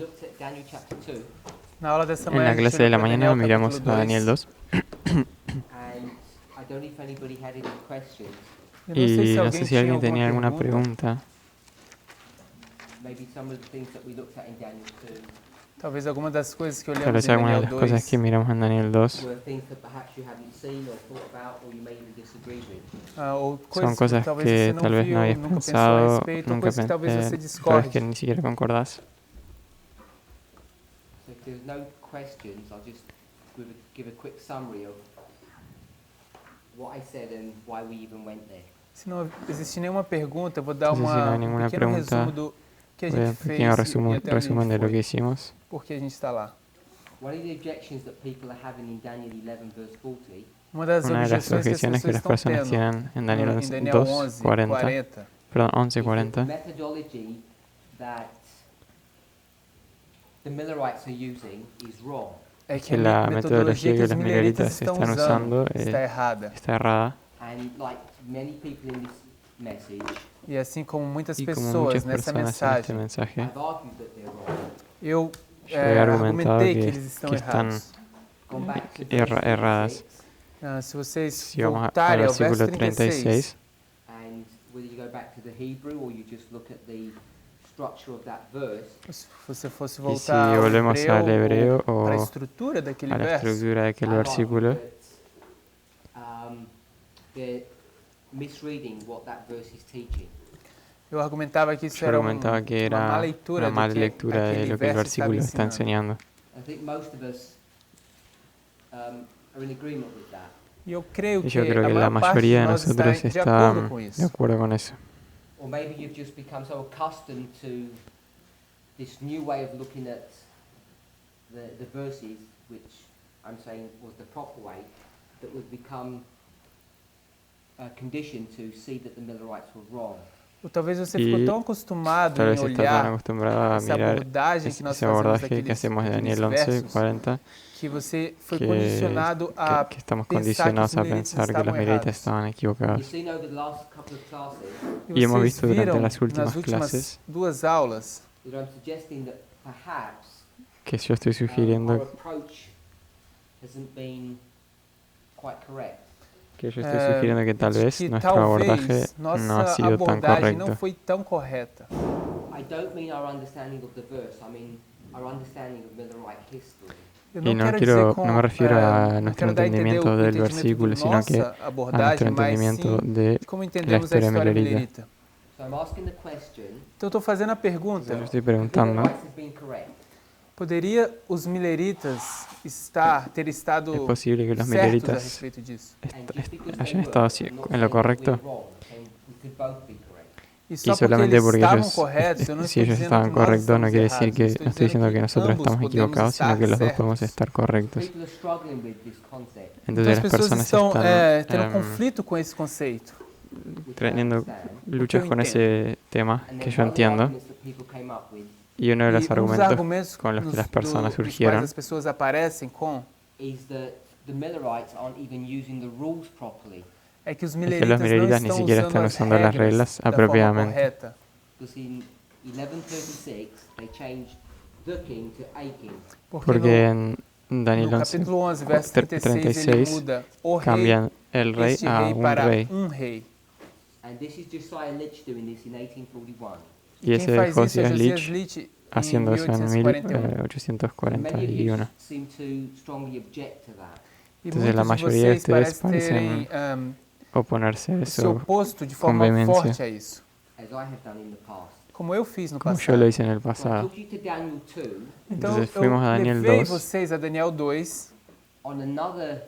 looked at Daniel chapter 2, Na aula dessa En manhã, la a gente clase de la olhou para mañana Daniel miramos capítulo a Daniel 2. 2 and I don't know if anybody had any questions. Eu não sei y se no alguém sé si tinha alguien alguma tenía alguna pergunta. pregunta. Maybe some of the things that we looked at in Daniel 2 Talvez alguma das coisas que Tal olhamos vez em algunas de Daniel las cosas 2 que miramos en Daniel 2 were things that perhaps you haven't seen or thought about or you may even disagree with. ou son coisas que cosas talvez você que não tal vez no viu, habías nunca pensou a pensado, respeito, ou nunca coisas que talvez você tal vez discorde. que ni siquiera concordás. So if there's no questions, I'll just give a quick summary of what I said and why we even went there. Se não existe nenhuma pergunta, eu vou dar Entonces, si no hay um ninguna pequeno pregunta, resumo do que a voy a dar gente un pequeño fez e até onde a resumen de gente lo que foi. hicimos. Por que a gente está lá? One of the objections that people are having in Daniel 11 verse 40 Uma das Una de las objeções que as objeciones que pessoas las estão personas tendo tienen en Daniel em Daniel 2, 11, 40, 40, perdón, is that the 11:40, methodology that the Millerites are using is wrong. é que que a la metodologia que os mileritas están estão usando usando está errada. está errada. And like many people in this message, E assim como muitas Y como pessoas muchas nessa personas en este mensagem, mensaje, I've argued that they're wrong. eu yo he argumentado argumentei que que, eles estão que están errados. Gone back to verse erradas. 36, Se vocês Si vamos al voltarem ao verso versículo 36, 36, and whether you go back to the Hebrew or you just look at the structure of that verse, se você fosse si voltar ao volvemos al hebreo ou para a o estrutura daquele a la verso, estructura de aquel I've argued versículo, that they're misreading what that verse is teaching. eu argumentava que isso yo era argumentaba que uma má era leitura una mala do que lectura de aquele lo que el verso estava versículo está ensinando. enseñando. I think most of us are in agreement with that. E eu creio Y que yo creo a que la maior parte mayoría de de nós nosotros está de acordo está com de isso. acuerdo con eso. Or maybe you've just become so accustomed to this new way of looking at the verses, which I'm saying was the proper way, that we've become conditioned to see that the Millerites were wrong. Ou talvez você E ficou tão acostumado Tal em vez está tan olhar acostumbrado a essa mirar abordagem que nós ese fazemos abordaje que daqueles, hacemos de daqueles Daniel 11, versos, 40, que você foi que, condicionado a que estamos pensar que os condicionados a mileritas pensar que los estavam mileritas errados. estaban You've equivocados. seen over the last couple of classes E Y hemos vocês visto durante viram las últimas nas últimas clases duas aulas that I'm suggesting that perhaps que yo estoy our sugiriendo approach hasn't been quite correct. que tal vez que nuestro abordaje talvez no ha nossa sido tan abordagem não correcto. foi tão correta. I don't mean our understanding of the verse, I mean our understanding of Millerite history. Eu Y no quero dizer com, no me refiero a não nuestro quero dar a entender entendimiento o del entendimento versículo, de sino que nossa a nuestro abordagem, mas entendimiento sim de de como la entendemos a historia história milerita. milerita. So I'm asking the question, Então eu estou fazendo a Yo pergunta, estoy the preguntando, Millerites have been correct. poderia os mileritas ter estado ¿es posible que los certos a mileritas respeito disso? And just because they hayan were, estado I'm not en lo saying that correcto? we're wrong, I'm saying we could both be correct. E só porque solamente eles porque estavam ellos, corretos, eu não si estou ellos dizendo estaban que nós correctos, no estamos quiere decir errados. que, Estou no estoy diciendo que nosotros ambos estamos podemos equivocados, sino que los dos estar podemos certos. estar correctos. People are struggling with this concept. Então Entonces as las pessoas personas estão están tendo conflito com esse conceito. Which I teniendo understand. luchas con ese tema And que then yo one of the entiendo, arguments that people came up with y uno de E los um dos argumentos argumentos con los que las personas dos quais surgieron as pessoas aparecem com is that the Millerites aren't even using the rules properly. é que os que mileritas los não mileritas ni estão siquiera usando están as usando las reglas regras da forma apropiadamente. correta. Because in 1136 they changed the king to a king. Porque en no Daniel 11, capítulo 11, verso 36, ele 36, muda o rei, cambian el rey este a rei un para rey. rei. And this is Josiah Litch doing this in 1841. Y Quem ese es faz isso é Josias Josias Litch Litch em haciendo eso en 1841. Many of you 1841. seem to strongly object to that. E Entonces, la muitos de mayoría de vocês ustedes parecem terem Oponerse a se eso, oposto de com forma veemência. forte a isso, As I have done in the past. como eu fiz no como passado. yo lo hice en el So I pasado. took you to Daniel 2 Então Entonces, fuimos a eu Daniel levei 2. vocês a Daniel 2 on another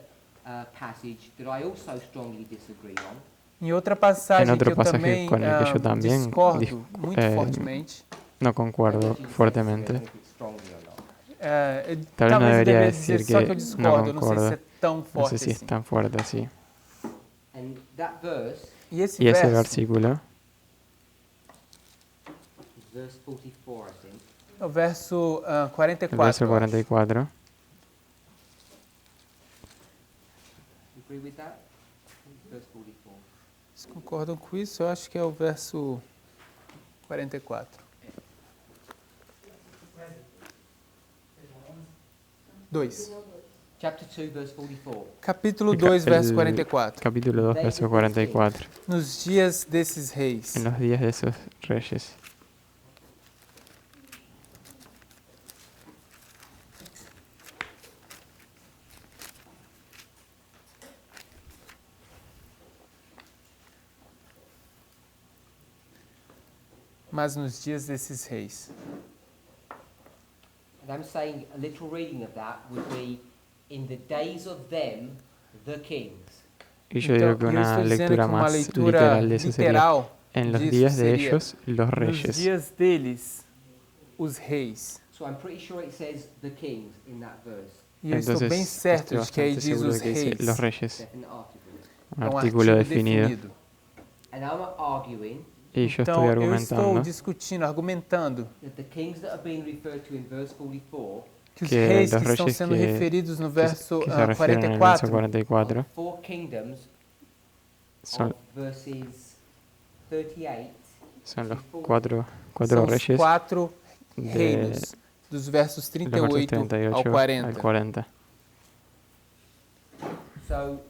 passage that I also strongly disagree on. em outra passagem Em outro que eu pasaje também com el que yo también discordo muito eh, fortemente. No I concuerdo don't even fuertemente. say if it's strongly or not. Tal vez no Talvez eu debería deveria decir dizer só que que eu no discordo, eu não sei concordo. se é tão No forte sé si assim. es tan fuerte así. And that verse E esse Y ese verso, versículo, is verse 44, I think. é o verso el 44. verso eu acho. 44, You agree with that? Verse 44. Vocês concordam com isso? Eu acho que é o verso 44. 2. Chapter 2, verse 44. Capítulo El 2, verso el 44. capítulo 2, verso 44. Nos dias desses reis. En los días de esos reyes. Mas nos dias desses reis. And I'm saying a literal reading of that would be, in the days of them, the kings. Y yo digo que eu una estou dizendo que lectura uma más leitura literal de eso sería: literal en los disso días de seria, ellos, los nos reyes. dias deles, os reis. So I'm pretty sure it says the kings in that verse. E eu estou bem Entonces, certo estoy de que aí bastante diz seguro os de que dice reis. los reyes, Definite article. un É um artículo artigo definido. definido. And I'm arguing Y yo Então, estoy eu estou argumentando discutindo, argumentando that the kings that are being referred to in verse 44 que os que reis los que estão reyes sendo que- referidos no que, verso que se refieren en el verso 44 44 are four kingdoms son, of verses 38 son los to 40. cuatro são os reyes 4 de reinos, dos versos los versos 38 ao 38 al 40. 40. So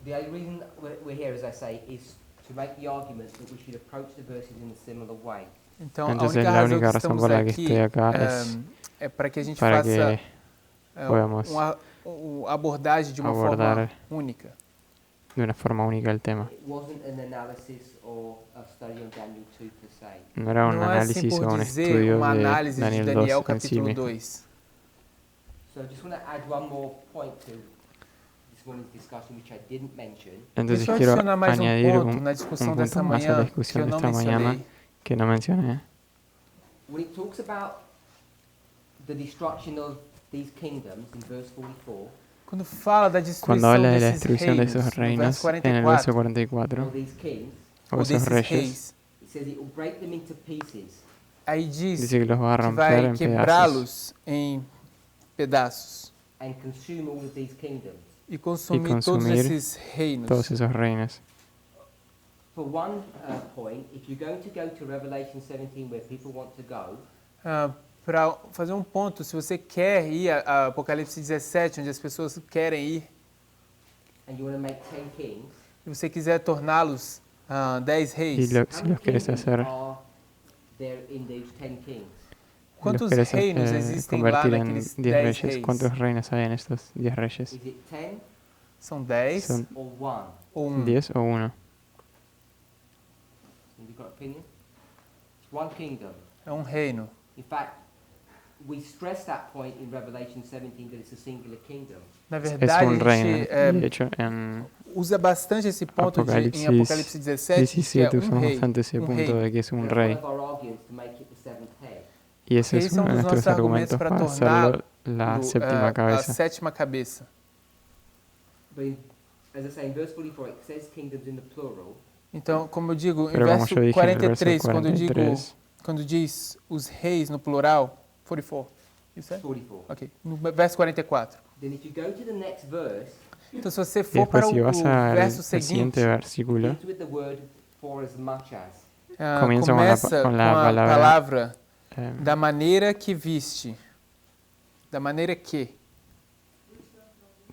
the only reason that we're here, as I say, is to make the argument that we should approach the verses in a similar way. Então, a Entonces, única la razão única que razón estamos por la que aqui estoy acá es é para que a gente para faça que podamos uma abordagem de uma forma abordar única. de una forma única el tema. It wasn't an analysis or a study on Daniel 2 per se. No era un Não é assim análisis por o un dizer estudio uma de análise de Daniel Daniel 2 en sí capítulo mismo. 2. So I just want to add one more point to this morning's discussion, which I didn't mention. Entonces Deixa eu quiero adicionar mais añadir ponto na discussão punto dessa más a la manhã que discusión eu de não esta mañana mencionei. que no mencioné. When it talks about the destruction of these kingdoms in verse 44, Quando fala da Cuando destruição habla de la desses destrucción de reinos, esos no verso reinos en el verso 44, 44, or these kings, o ou esos desses reyes, reis, it says it will break them into pieces. aí diz dice que los va a que romper vai en pedazos quebrá-los em pedaços And consume all of these kingdoms. e consumir todos consumir esses reinos. todos esos reinos. For one point, if you're going to go to Revelation 17 where people want to go, Para fazer um ponto, se você quer ir a Apocalipse 17, onde as pessoas querem ir, and you want to make 10 kings, e você quiser torná-los 10 Y reis, si how many los quieres kingdoms hacer, are there in those 10 kings? los quantos quieres reinos existem lá convertir en naqueles 10 10 reyes, reis? ¿cuántos reinos hay en estos 10 reyes? Is it 10 São 10 Son or 1? ou 1? 10 o 1. Have you got an opinion? It's one kingdom. É um reino. In fact, we stress that point in Revelation 17 that it's a singular kingdom. Na Es verdade, un a reino. gente De hecho, en usa bastante esse ponto em Apocalipsis Apocalipse 17, que é 17 um usamos rei. bastante ese un punto rey. de que es un That's rey. one of our arguments to make it the seventh head. Y ese es Esos son uno de los nuestros nuestros argumentos argumentos para para hacerlo la Do, séptima a cabeza. sétima cabeça. But as I say, in verse 44, it says kingdoms in the plural. Então, como eu digo, em Pero como verso yo dije en el verso 43, quando 43, diz os reis no plural, 44, you said? 44. Ok, no verso 44. Then if you go to the next verse, Então, se você y for para después si vas o al verso siguiente seguinte, it versículo, begins with the word for as much as. Comienza começa con com la a palabra, palavra eh, da maneira que viste. Da maneira que.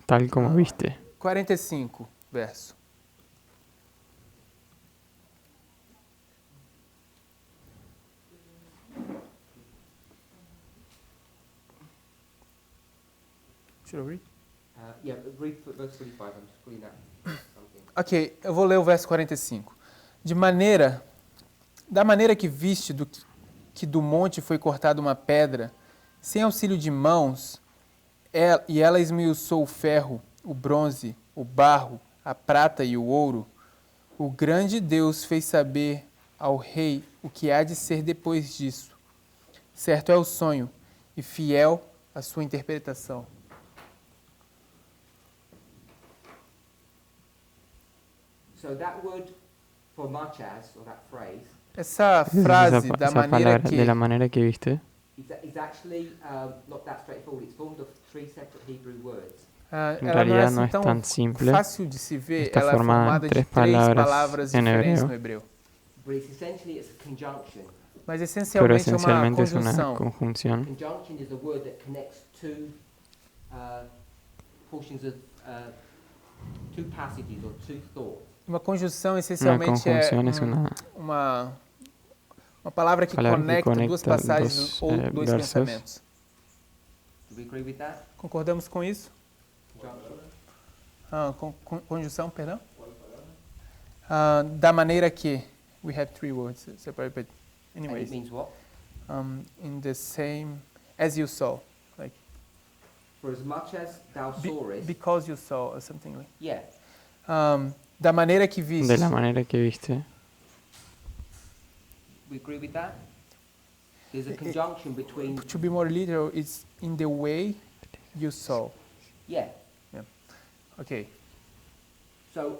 tal como viste. 45, verso. Should I read? Yeah, read verse 45. I'm just pulling out something. Ok, eu vou ler o verso 45. Da maneira que viste que do monte foi cortada uma pedra, sem auxílio de mãos, e ela esmiuçou o ferro, o bronze, o barro, a prata e o ouro, o grande Deus fez saber ao rei o que há de ser depois disso. Certo é o sonho, e fiel a sua interpretação. So that word for much as, or that phrase, Essa frase, da esa maneira palabra, que, de la manera que viste, is actually not that straightforward. It's formed of three separate Hebrew words. en ela não é realidad assim no es tão tan simple. fácil de se ver, Está ela é formada formada en de tres três palavras palavras en diferentes hebreo. no hebreu. But it's essentially a conjunction. Mas pero essencialmente é uma esencialmente es una conjunção. conjunción. Conjunction is a word that connects two portions of two passages or two thoughts. Uma conjunção Una essencialmente é conjunción es una uma palavra que palabra que conecta duas conecta passagens dos, ou dois versos. pensamentos. Do we agree with that? Concordamos com isso? Conjunction. Conjunção, perdão? Da maneira que. We have three words separate, but And it anyways. means what? In the same, as you saw. Like, For as much as thou sawest. because you saw, or something like. Yeah. Da maneira que viste. De la manera que viste. We agree with that? There's a conjunction between. To be more literal, it's in the way you saw. Yeah. Okay. So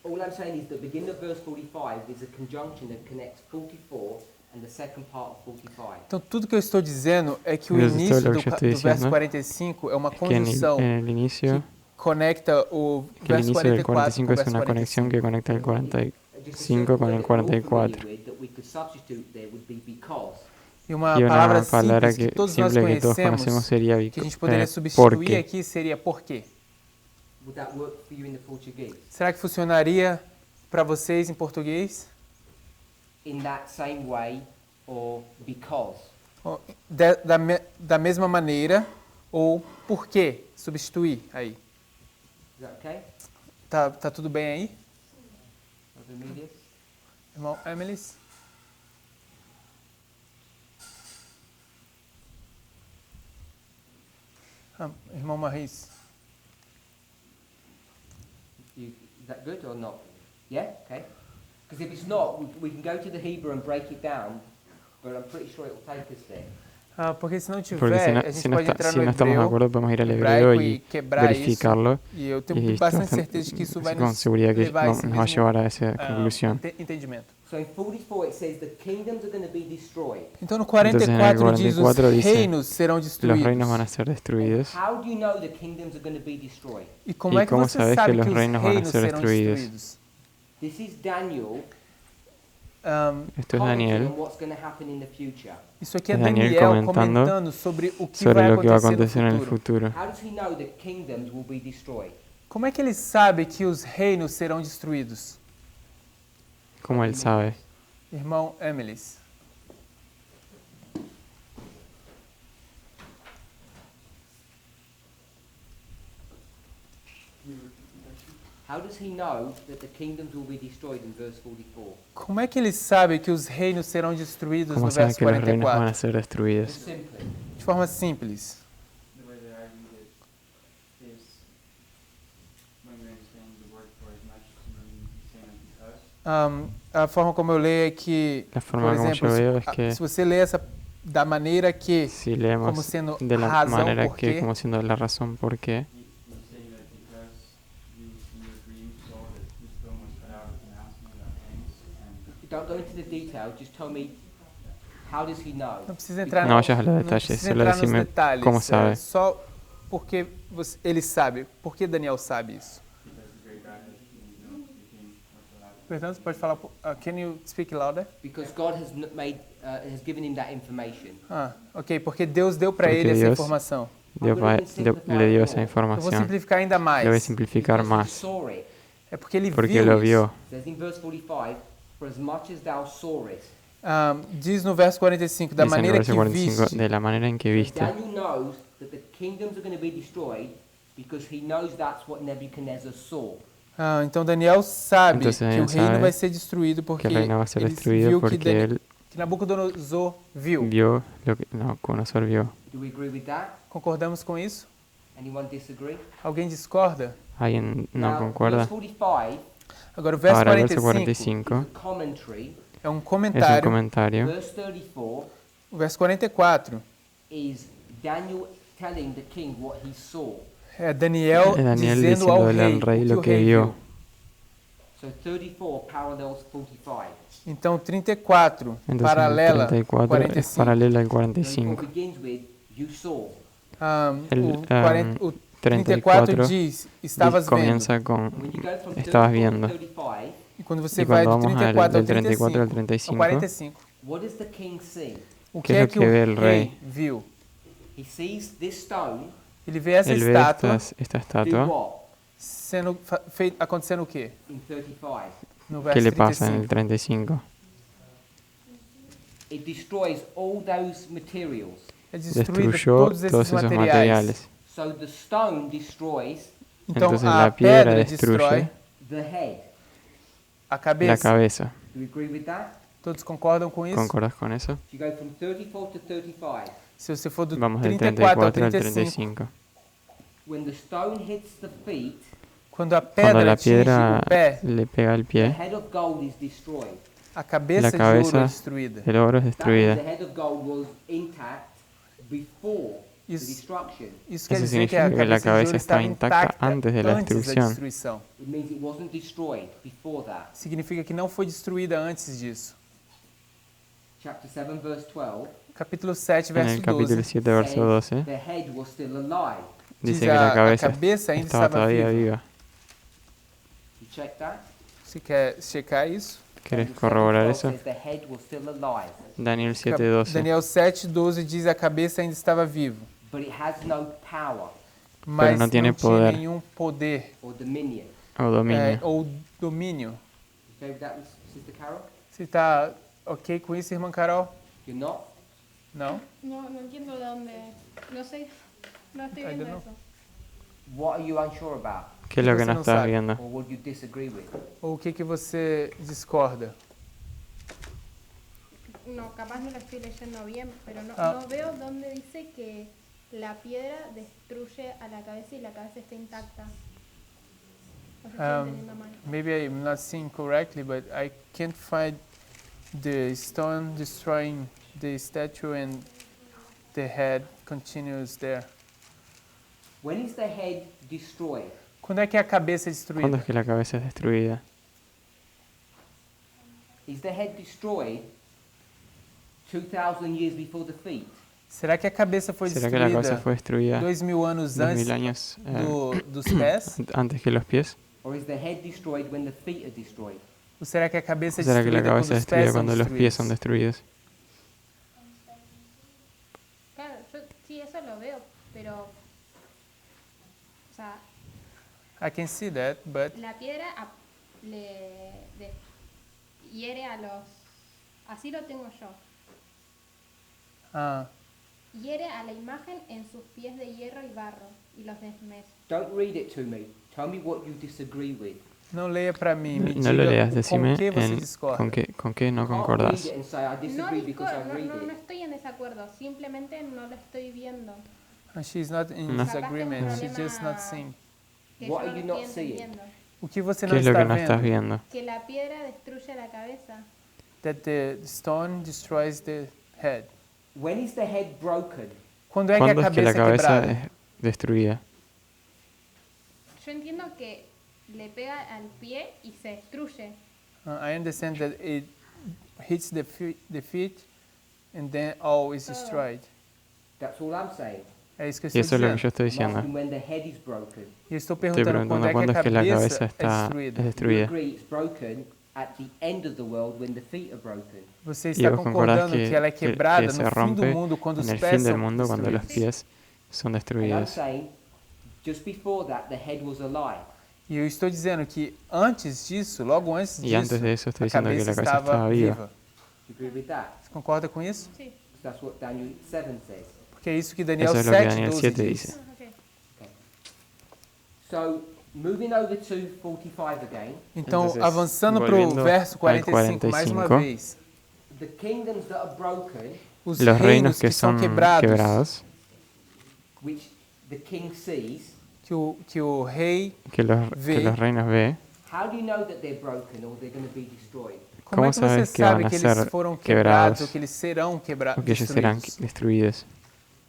all I'm saying is that beginning of verse 45 is a conjunction that connects 44 and the second part of 45. Então, tudo que eu estou dizendo é que o Isso início é o do, que eu estou do verso dizendo. 45 é uma Que en conjunção el inicio, conecta o que el verso inicio del 44 com o 45 es verso una 45. conexión que conecta el Just 45 a simple con word el that we're all familiar 44. with that we could substitute there would be because. E uma y palavra una palabra simples que que, todos nós simple que todos conocemos conhecemos, sería que a gente poderia por substituir qué. aqui, seria por quê. Would that work for you in the Portuguese? Será que funcionaria para vocês em português? In that same way or because? Da mesma maneira ou por quê? Substituir aí. Is that okay? Tá tudo bem aí? Brother Emilius? Irmão Emilis? Irmão Maris? Is that good or not? Yeah? Okay. Because if it's not, we can go to the Hebrew and break it down, but I'm pretty sure it will take us there. Porque se não tiver, Porque si no, a gente si no, pode entrar si no no estamos de hebreu, acuerdo, podemos ir al hebraico hebreo e y quebrar isso. verificarlo. E eu Y tenho bastante certeza que isso vai con nos seguridad que levar a esse nos va a mesmo llevar a esa conclusión. entendimento. So in 44 it says the kingdoms are going to be destroyed. Então no Entonces, en el 44 diz os 44 dice, reinos serão Los destruídos. reinos van a ser destruidos. How do you know the kingdoms are going to be destroyed? E como ¿Y é que cómo você sabes sabe que los que os reinos van a reinos ser serão destruídos? destruídos? This is Daniel Esto es commenting Daniel on what's going to happen in the future. Isso aqui é Daniel Daniel comentando comentando sobre o que sobre vai lo que va a acontecer acontecer en no el futuro. futuro. How does he know that kingdoms will be destroyed? Como é que ele sabe que os reinos serão destruídos? Como él sabe. Irmão Emilis. How does he know that the kingdoms will be destroyed in verse 44? Como é que ele sabe que os reinos serão destruídos ¿Cómo no sabe verso que los reinos van 44? a ser Just destruidos? simply. De forma simples. The way that I read it is when we're saying the word for as much as saying because. A forma como eu leio é que, La por forma como exemplo, yo veo es que se você lê essa da maneira que, si como leemos sendo de la razão manera por que, quê, como siendo la razón por qué, You say that because you in your dream saw that the stone was cut out of the mountain without hands and Don't go into the detail, just tell me how does he know? não precisa entrar, no vayas a los não detalles, precisa solo entrar nos decime detalhes. cómo sabe. Só porque ele sabe. Por que Daniel sabe isso? because the great God has known the king whatsoever. Perdão, você pode falar? Can you speak louder? Because God has has given him that information. Ok, porque Deus deu para Porque ele essa Dios informação. Le dio esa Eu vou información. simplificar ainda mais. Le voy a simplificar Because he más. saw it. É porque ele Porque viu lo isso. vio. It says in verse 45, for as much as thou sawest. Diz no verso 45, da Dice en el maneira verso que 45, viste. de la manera en que viste. Daniel knows that the kingdoms are going to be destroyed because he knows that's what Nebuchadnezzar saw. Então Daniel sabe Entonces que o Daniel reino sabe vai ser destruído porque Que el reino va a ser ele destruido viu que, porque él que Nabucodonosor viu. vio lo que Nabucodonosor vio. Do we agree with that? Concordamos com isso? Anyone disagree? Alguém discorda? ¿Alguien no Now, concuerda? verse 45 Agora o verso Ahora el verso 45 is a commentary. é um es un comentário. comentario. Verse 34 O verso 44 is Daniel telling the king what he saw. é Daniel, Daniel dizendo ao diciéndole rei al rey o que lo o que rei vio. viu. So 34 parallels 45. Então 34 Entonces paralela el 34 es 45. paralela al So it 45. begins with you saw. O 34 diz, estavas vendo. Comienza con When you go from 34 estabas to viendo. 35, E quando você Y vai cuando do vamos 34 ao del 34 al 35, 35, ao 45, what does the king see? O ¿Qué que es é lo que que o ve el rei rey? viu? He sees this stone Ele vê essa Él ve estátua esta do estatua. what? sendo acontecendo o quê? In 35. No ¿Qué verso le pasa en el 35. 35? It destroys all those materials. É destruído Destruyó todos esses todos esos materiais. materiales. So the stone destroys Então Entonces a la piedra pedra destrói destruye the head. a la cabeça. cabeza. Do you agree with that? Todos concordam com isso? ¿Concordas con eso? You go from 34 to 35. Se você for do Vamos del 34 ao 34 al 35, 35. When the stone hits the feet, quando a Cuando pedra la atinge piedra o pé, le pega al the pie, head of gold is destroyed. a cabeça la de ouro é cabeza destruída. del oro es That means destruida. the head of gold was intact before the Isso, destruction. isso quer Eso dizer que a significa que la cabeça de ouro cabeza estava estaba intacta intacta antes de la antes da destrucción. destruição. It means it wasn't destroyed before that. Significa que não foi destruída antes disso. Chapter 7, verse 12 Capítulo 7, En verso el capítulo 12, 7, verso says 12, the head was still alive. dice diz que la a cabeza cabeça ainda estaba estava todavía viva. viva. You check that? Você quer checar isso? ¿Quieres Daniel 7:12 corroborar eso? says the head was still alive, Daniel 7:12. Daniel 7, 12 diz a cabeça ainda estava viva, but it has no power mas não tinha não tinha poder. nenhum poder or dominion. O dominio. ou domínio. You okay with that, Sister Carol? Você está ok com isso, irmã Carol? You're not? Não? No, no entiendo de dónde. No sé. No estoy I viendo don't know. eso. What are you unsure about? ¿Qué es lo que Você no não estás sabe. viendo? Or what you disagree with? Ou o que, que você discorda? No, capaz no lo estoy leyendo bien, pero no, Ah. no veo dónde dice que la piedra destruye a la cabeza y la cabeza está intacta. O sea, estoy entendiendo mal. Maybe I'm not seeing correctly, but I can't find the stone destroying the statue and the head continues there. When is the head destroyed? Quando é que a cabeça é ¿Cuándo destruída? es que la cabeza es destruida? Is the head destroyed 2,000 years before the feet? Será que a cabeça foi ¿Será que la cabeza destruída fue destruida 2000 anos antes 2000 años dos pés? antes que los pies? Or is the head destroyed when the feet are destroyed? Ou será que a cabeça ¿O é será que la destruída quando cabeza es os pés destruida são cuando los pies son destruídos? destruidos? Claro, yo sí, eso lo veo, pero. O sea, I can see that, but la piedra hiere a los. Así lo tengo yo. ah, Hiere a la imagen en sus pies de hierro y barro y los desmece. Don't read it to me. Tell me what you disagree with. não leia para mí, me No lo diga leas, com decime que você en, discorda. con qué no You can't concordás. read it and say I disagree because I read No it. estoy en desacuerdo, simplemente no lo estoy viendo. And she's not in No. disagreement, Capaz que she's un just not problema- seeing. Que What yo are you no not estoy seeing? entendiendo. O que você ¿Qué não es lo está que no estás vendo? viendo? Que la piedra destruye la cabeza. That the stone destroys the head. When is the head broken? Quando é que a ¿Cuándo es que la cabeça é cabeza quebrada? es destruida? Yo entiendo que le pega al pie y se destruye. I understand that it hits the feet and then all is Todo. destroyed. That's all I'm saying. É isso que eu Y estou eso es lo que dizendo. yo estoy I'm diciendo. asking when the head is broken. E eu estou Estoy perguntando quando preguntando cuándo é es que la cabeza é está destruída. es You destruida. agree it's broken at the end of the world when the feet are broken. Você Y está vos concordás concordando que ela é que quebrada se no fim do rompe mundo quando os en el pés fin del são mundo cuando los destruídos. pies son And I'm destruidos. saying just before that the head was alive. E eu estou dizendo que antes disso, logo antes Y disso, antes de eso estoy a diciendo que cabeça la cabeza estava estaba viva. viva. Do you agree with that? Você concorda com isso? Sí. Because that's what Daniel 7 says. Porque é isso que Daniel Eso es lo que 7, Daniel 12 7 diz. dice. Ok. So moving over to 45 again, Então, Entonces, avançando para o volviendo verso al 45 mais uma 45. vez. the kingdoms that are broken, Os Los reinos reinos que que são son quebrados, quebrados, which the king sees, que o rei, que Ve. los reinos ve, how do you know that they're broken or they're going to be destroyed? como é ¿Cómo que você sabes que van sabe a que ser eles foram quebrados? quebrados ou que eles serão quebrados? o que ellos serán destruidos.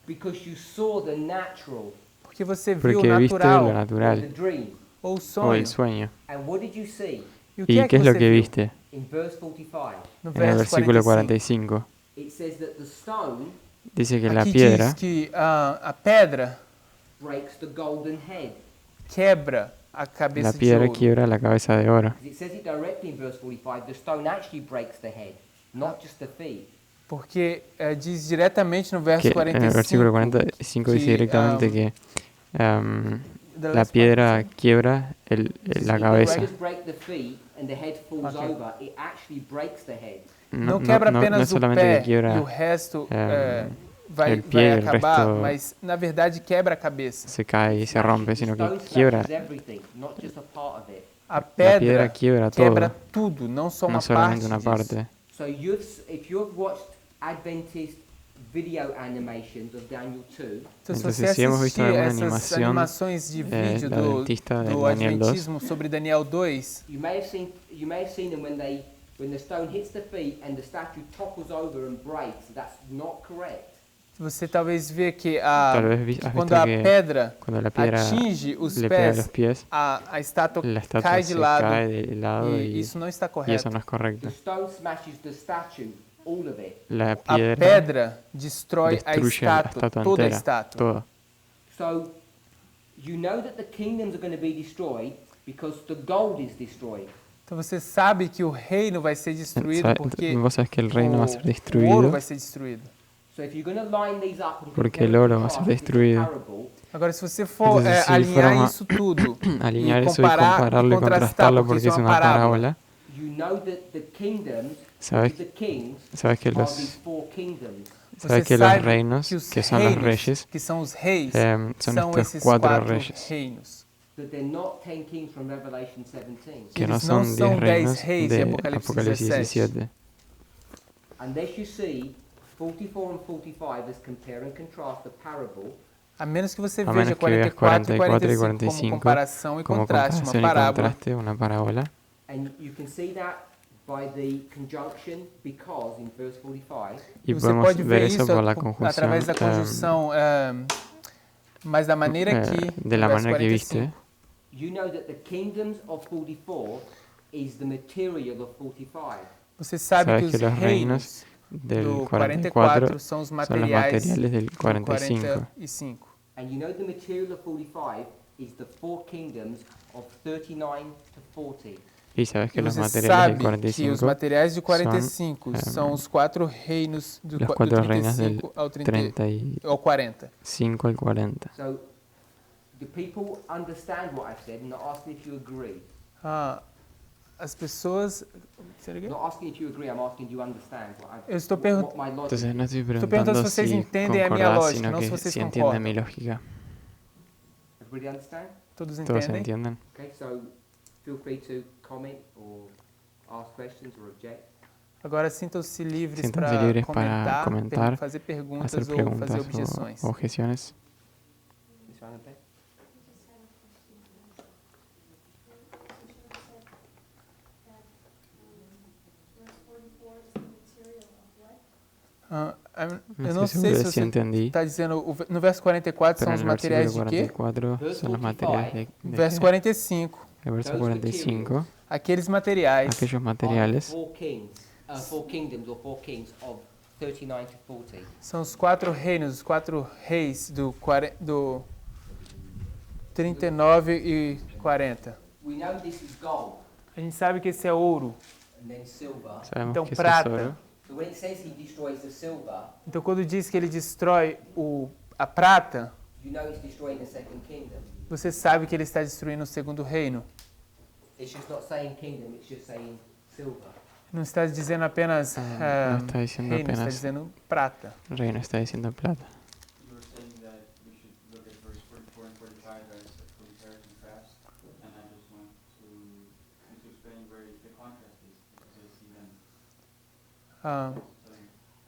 Because you saw the natural Porque você viu o Porque viste natural lo or the natural dream. ou o o sonho. el sueño. And what did you see? E o ¿Y qué es lo você que viu? viste? In verse 45, No En el versículo 45. 45 it says that the stone dice que la Aqui piedra diz que a pedra breaks the golden head. quebra a cabeça la de piedra ouro. quiebra la cabeza de oro. Because it says it directly in verse 45, the stone actually breaks the head. not just the feet. Porque diz diretamente no verso Que en el versículo 45 45 dice directamente que the la last piedra part, quiebra la It cabeza. doesn't just break the feet and the head falls Okay. over, it actually breaks the head. não quebra no apenas es o solamente pé que quiebra e o resto vai el pie y el acabar, resto mas na verdade quebra a cabeça. se cae y se rompe, The sino stone que quiebra. smashes everything, not just a part of it. A La piedra pedra quiebra quebra todo, tudo, não só uma no solamente parte una disso. parte. So if you've watched Adventist video animations of Daniel 2, Então, se Entonces, você si hemos visto assistir alguna essas animación, animações de vídeo la do adventista de Daniel 2, Adventismo sobre Daniel 2, you may have seen them when the stone hits the feet and the statue topples over and breaks. That's not correct. você talvez vê que tal vez has quando visto a que pedra cuando la piedra atinge os le pega a los pés, pies, a estátua la estatua cai se de lado, cae de lado e y isso não está eso correto. no es correcto. The stone smashes the statue, all of it. La A piedra pedra destrói a destruye la estátua, estatua toda a entera, estátua. todo. So you know that the kingdoms are going to be destroyed because the gold is destroyed. Então você sabe que o reino vai ser destruído porque Vos sabés que el reino va a ser o ouro destruido, vai ser destruído. So if you're going to line these up and Porque compare el oro and va a ser contrast, it's destruido. parable. Agora, se você for Entonces, si alinhar fuéramos a isso tudo alinear e eso y compararlo y contrastarlo porque es una parábola, You know that the kingdoms, sabes, the kings, sabes que are los, these four kingdoms. sabes que los reinos, que son los reyes, que são os reis, son são estos esses cuatro reyes, reinos. That they're not 10 kings from Revelation 17. que no Eles não son são 10 reinos 10 reis de de Apocalipse Apocalipsis 17. Unless you see 44 and 45 as compare and contrast the parable, A menos que você A veja menos que veas 44 e 44 e 45 como 45 comparação e como contraste, comparación uma y parábola. contraste, una parábola. and you can see that by the conjunction because in verse 45, Y Você podemos pode ver ver eso isso por la conjunción, através da conjunção, mas da maneira que, de la no verso manera que 45. viste, you know that the kingdoms of 44 is the material of 45. Você sabe Sabes que os que los reinos del do 44 44 são os son los materiais materiales del do 45. 45. And you know the material of 45 is the four kingdoms of 39 to 40. Y sabes que E los você materiales del sabe que os 45 materiais de 45 são os quatro reinos do, los do cuatro reinos 35 del ao, 30, 35 ao 40. al 40. So, do people understand what I've said? I'm not asking if you agree. As pessoas... I'm not asking if you agree, I'm asking do you understand Eu estou what my logic Entonces no is. estoy perguntando preguntando se vocês si entendem a minha concordás, lógica, sino não se que vocês si entienden mi concordam. lógica. Everybody understand? Todos ¿Todos entendem? entienden? Okay, so feel free to comment or ask questions or object. Agora sintam-se livres Siéntanse para libres para comentar, fazer perguntas hacer ou preguntas fazer objeções. o objeciones. Miss Van Peck? Eu não estoy sei seguro se de si você entendí, está dizendo, no verso 44 pero são en os el materiais versículo de quê? 44 son los materiales de Verso qué? 45, El verso Those 45, aqueles materiais aquellos Are the materiales four kingdoms or four kings of 39 to 40. são os quatro reinos, os quatro reis do 39 e 40. We know this is gold A gente sabe que esse é ouro. and then silver. sabemos Então, que es prata. oro. So when it says he destroys the silver, Então, quando diz que ele destrói a prata, you know he's destroying the second kingdom. você sabe que ele está destruindo o segundo reino. It's just not saying kingdom, it's just saying silver. Não está dizendo apenas no está diciendo reino, está apenas dizendo prata. reino, está diciendo plata. You were saying that we should look at verse 44 and 45 as a compare and contrast, and I just want to explain where the contrast is, because I see them.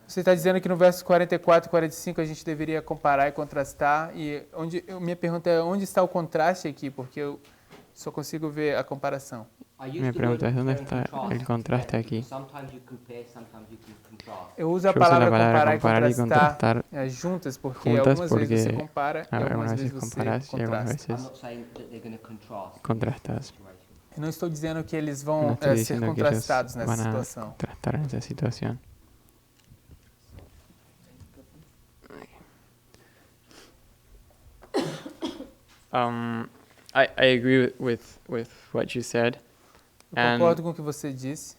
Você está dizendo que no verso 44 e 45 a gente deveria comparar e contrastar. E minha pergunta é, onde está o contraste aqui? Porque eu só consigo ver a comparação. I use Mi the pregunta word es, ¿dónde compare and está contrast el contraste because aquí? Sometimes you compare, sometimes you can contrast. Eu uso a Yo uso la palavra palabra comparar e contrastar contrastar juntas, porque juntas algumas vezes porque você compara e algunas algumas veces vezes você comparas y algunas contrasta. I'm veces not saying that they're going to contrast. contrastas. Situation. Eu não estou dizendo que eles No vão estoy ser diciendo que ellos contrastados nessa van a situação. contrastar en esa situación. I agree with what you said. Eu And concordo com o que você disse.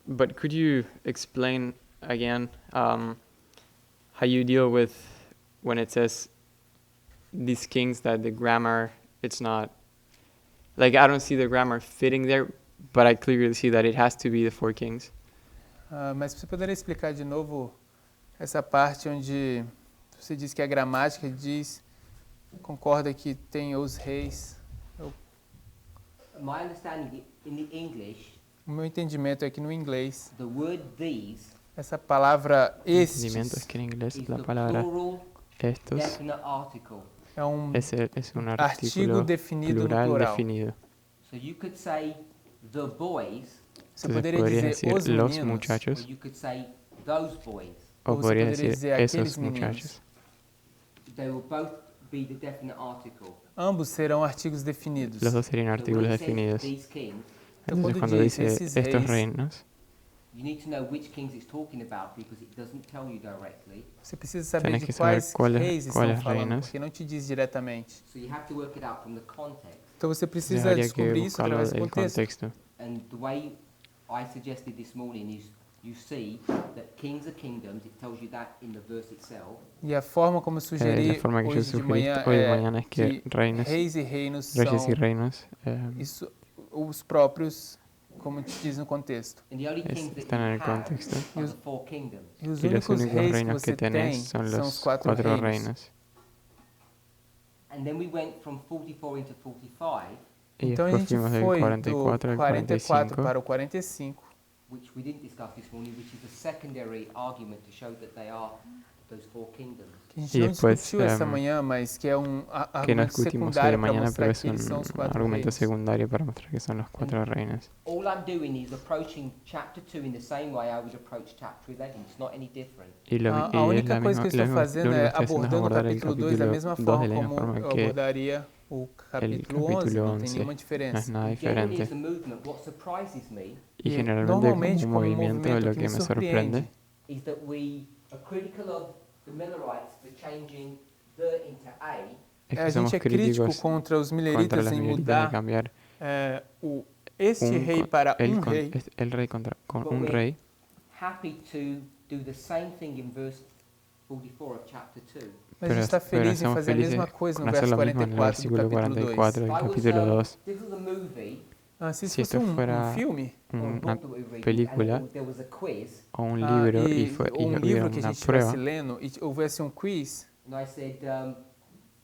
But could you explain again how you deal with when it says these kings that the grammar, it's not, like I don't see the grammar fitting there, but I clearly see that it has to be the 4 kings. Mas você poderia explicar de novo essa parte onde você diz que a gramática diz, concorda que tem os reis. My understanding in the English, O meu entendimento é que no inglês, the word these essa palavra Entendimiento es estes que en inglés is la the palabra plural estos definite article. é um es un artigo artículo definido no plural plural. definido. So you could say the boys, Você Entonces poderia podrías dizer decir os los meninos, or muchachos you could say those boys. o Ou você podrías poderia decir dizer esos aqueles meninos. muchachos. They will both be the definite article. Ambos serão artigos definidos. Los dos serían So artículos when it says definidos. these kings, Então, Entonces quando cuando diz dice esses estos reis, reinos, you need to know which kings it's talking about because it doesn't tell you directly. você precisa saber Tenés de que saber quais quais- reis quais estão falando, reinos. porque não te diz diretamente. So you have to work it out from the context. Então você precisa habría que descobrir isso buscarlo através do del contexto. contexto. And the way I suggested this morning is you see that kings are kingdoms. It tells you that in the verse itself. E a forma como eu La sugeri forma que yo hoje de sugerí manhã hoy de é mañana es que reinos, reis e reinos reyes y são reinos isso, os próprios, como te diz no contexto. And the only kings that están en you el have contexto. are the 4 kingdoms. E os Y los únicos únicos reis que reinos você que tem tenés son são los os 4 4 reinos. reinos. And then we went from 44 into 45, Y Então a después gente fuimos del foi 44 do al 44 45. para o 45, which we didn't discuss this morning, which is a secondary argument to show that they are those 4 kingdoms. que a gente E não depois, discutiu essa manhã, mas que é um que no argumento discutimos hoy de secundário para mañana, pero mostrar es que eles são os un 4 argumento reinos. secundario para mostrar que son los 4 reinos. All I'm doing is approaching chapter 2 in the same way I would approach chapter 11. It's not any different. Y, lo, A y es única la coisa misma, que eu estou lo fazendo único é que estoy haciendo es abordando o abordar el capítulo 2 da capítulo mesma 2 de forma la misma como forma eu que abordaria o capítulo capítulo 11, não tem 11. nenhuma no diferença. es nada Generally, diferente. as a movement, what surprises me Y E generalmente normalmente como como un movimiento lo que que me me sorprende surpreende is that we are critical of the Millerites for changing the into A, es a que somos gente é crítico críticos contra os contra mileritas las em mileritas de mudar cambiar este un rei con- para el, um con- rei. el rey contra con But un we're rei. happy to do the same thing in verse 44 of chapter 2. Mas a gente está pero feliz em estamos fazer a felices mesma coisa no con hacer verso lo mismo en el 44 do versículo capítulo 2. 44 del If I was, capítulo 2. this was a movie Se Si isso esto fosse fuera filme or a una book that we were reading, película and there was a quiz, o un libro y, ou um hubiera livro que a una gente estivesse prueba, lendo e houvesse quiz, and I said,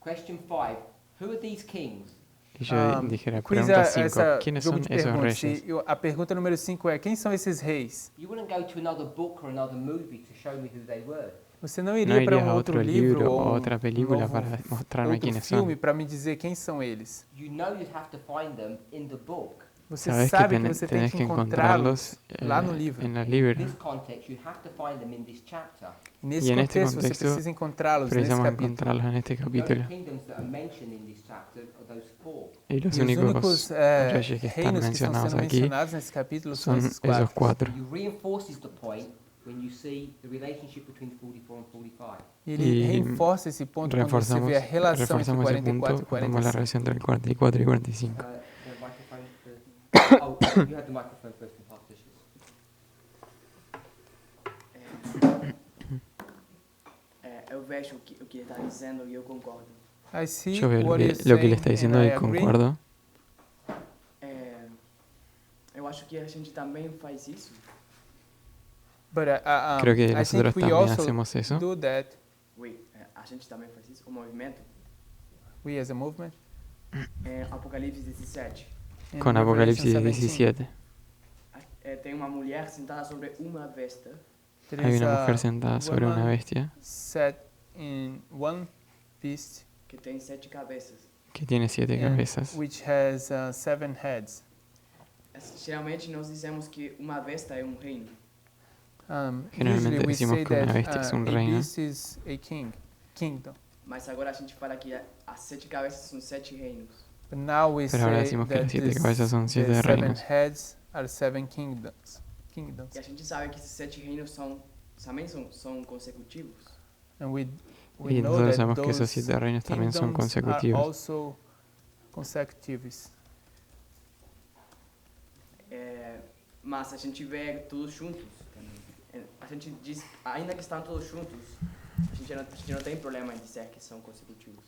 question 5, who are these kings? y yo dijera, quiz pregunta é 5, essa ¿quiénes jogo son de esos perguntas. reyes? A pergunta número 5 é: quem são esses reis? You wouldn't go to another book or another movie to show me who they were. Você não No iria para irías a outro otro livro libro ou o otra película novo, para mostrarme outro quiénes filme son. para me dizer quem são eles. You know you'd have to find them in the book. Você Sabes que sabe que você tem tenés que que encontrá-los encontrarlos lá no livro. en el In libro. this context, you have to find them in this chapter. E nesse E neste contexto, você contexto, precisa encontrá-los nesse Precisamos capítulo. encontrarlos en este The capítulo. only kingdoms that are mentioned in this chapter are those 4. Y los E os únicos únicos reyes que están reinos que estão mencionados sendo aquí mencionados nesse capítulo são son esses esos 4. 4. You reinforces the point when you see the relationship between 44 and 45. E ele E reforça esse ponto quando você Reforzamos, vê a relação entre reforzamos ese 44 punto, e damos la 45. relación entre el 44 y 45. The microphone first. Oh, you had the microphone first and pass dishes. Eu vejo o que ele está dizendo e eu concordo. I see Yo veo what he's lo que saying le está and diciendo I y agree. concuerdo. Eu acho que a gente também faz isso. But Creo que I nosotros think we también also hacemos eso. do that. A gente também faz isso, o movimento. We as a movement. Apocalipse 17. In Con Revelation Apocalipsis 17, 17. Tem uma mulher sentada sobre uma besta there Hay is una a mujer sentada sobre una woman bestia set in one beast que tem 7 cabeças. que tiene 7 and cabezas. which has 7 heads. Geralmente nós dizemos que uma besta é um reino. Generalmente Usually we decimos say que una that bestia es un a reino. beast is a kingdom. Mas agora a gente fala que as 7 cabeças são 7 reinos. But now we Pero ahora say decimos que that las 7 this- cabezas son the 7 7 reinos. heads are 7 kingdoms. E a gente sabe que esses 7 reinos também são consecutivos. And we Y know nosotros that sabemos que those esos 7 reinos también son kingdoms are consecutivos. also consecutives. mas a gente vê todos juntos. A gente diz, ainda que estão todos juntos, a gente não tem problema em dizer que são consecutivos.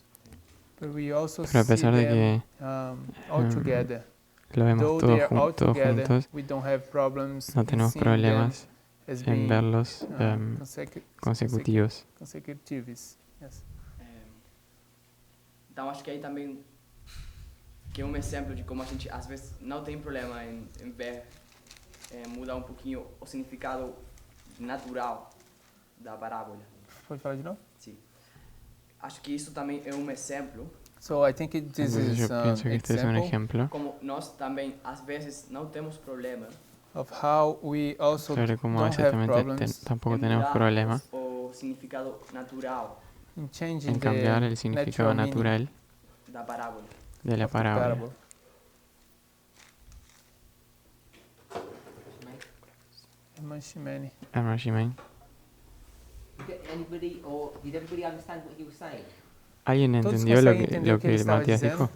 But we also Pero a see pesar de them que all em, together. lo vemos Though todos they are all todos together, juntos, we don't have problems no in tenemos seeing them problemas as en being verlos consecutivos. consecutives. Yes. Então acho que aí também que é um exemplo de como a gente às vezes não tem problema em ver mudar um pouquinho o significado natural da parábola. Pode falar de novo? Sim. Acho que isso também é um exemplo So I think this Entonces is yo pienso que este es un example ejemplo como nós também às vezes não temos problema of how we also sobre cómo a don't veces have también problems tampoco em tenemos mudar problema o significado natural in changing en cambiar the el significado natural meaning natural da parábola. de la of the parábola. parable. Herman Shimeni. Hermano Jiménez. Did everybody understand what he was saying? ¿Alguien Todos entendió lo conseguem que, entender o que ele estava Matías dizendo?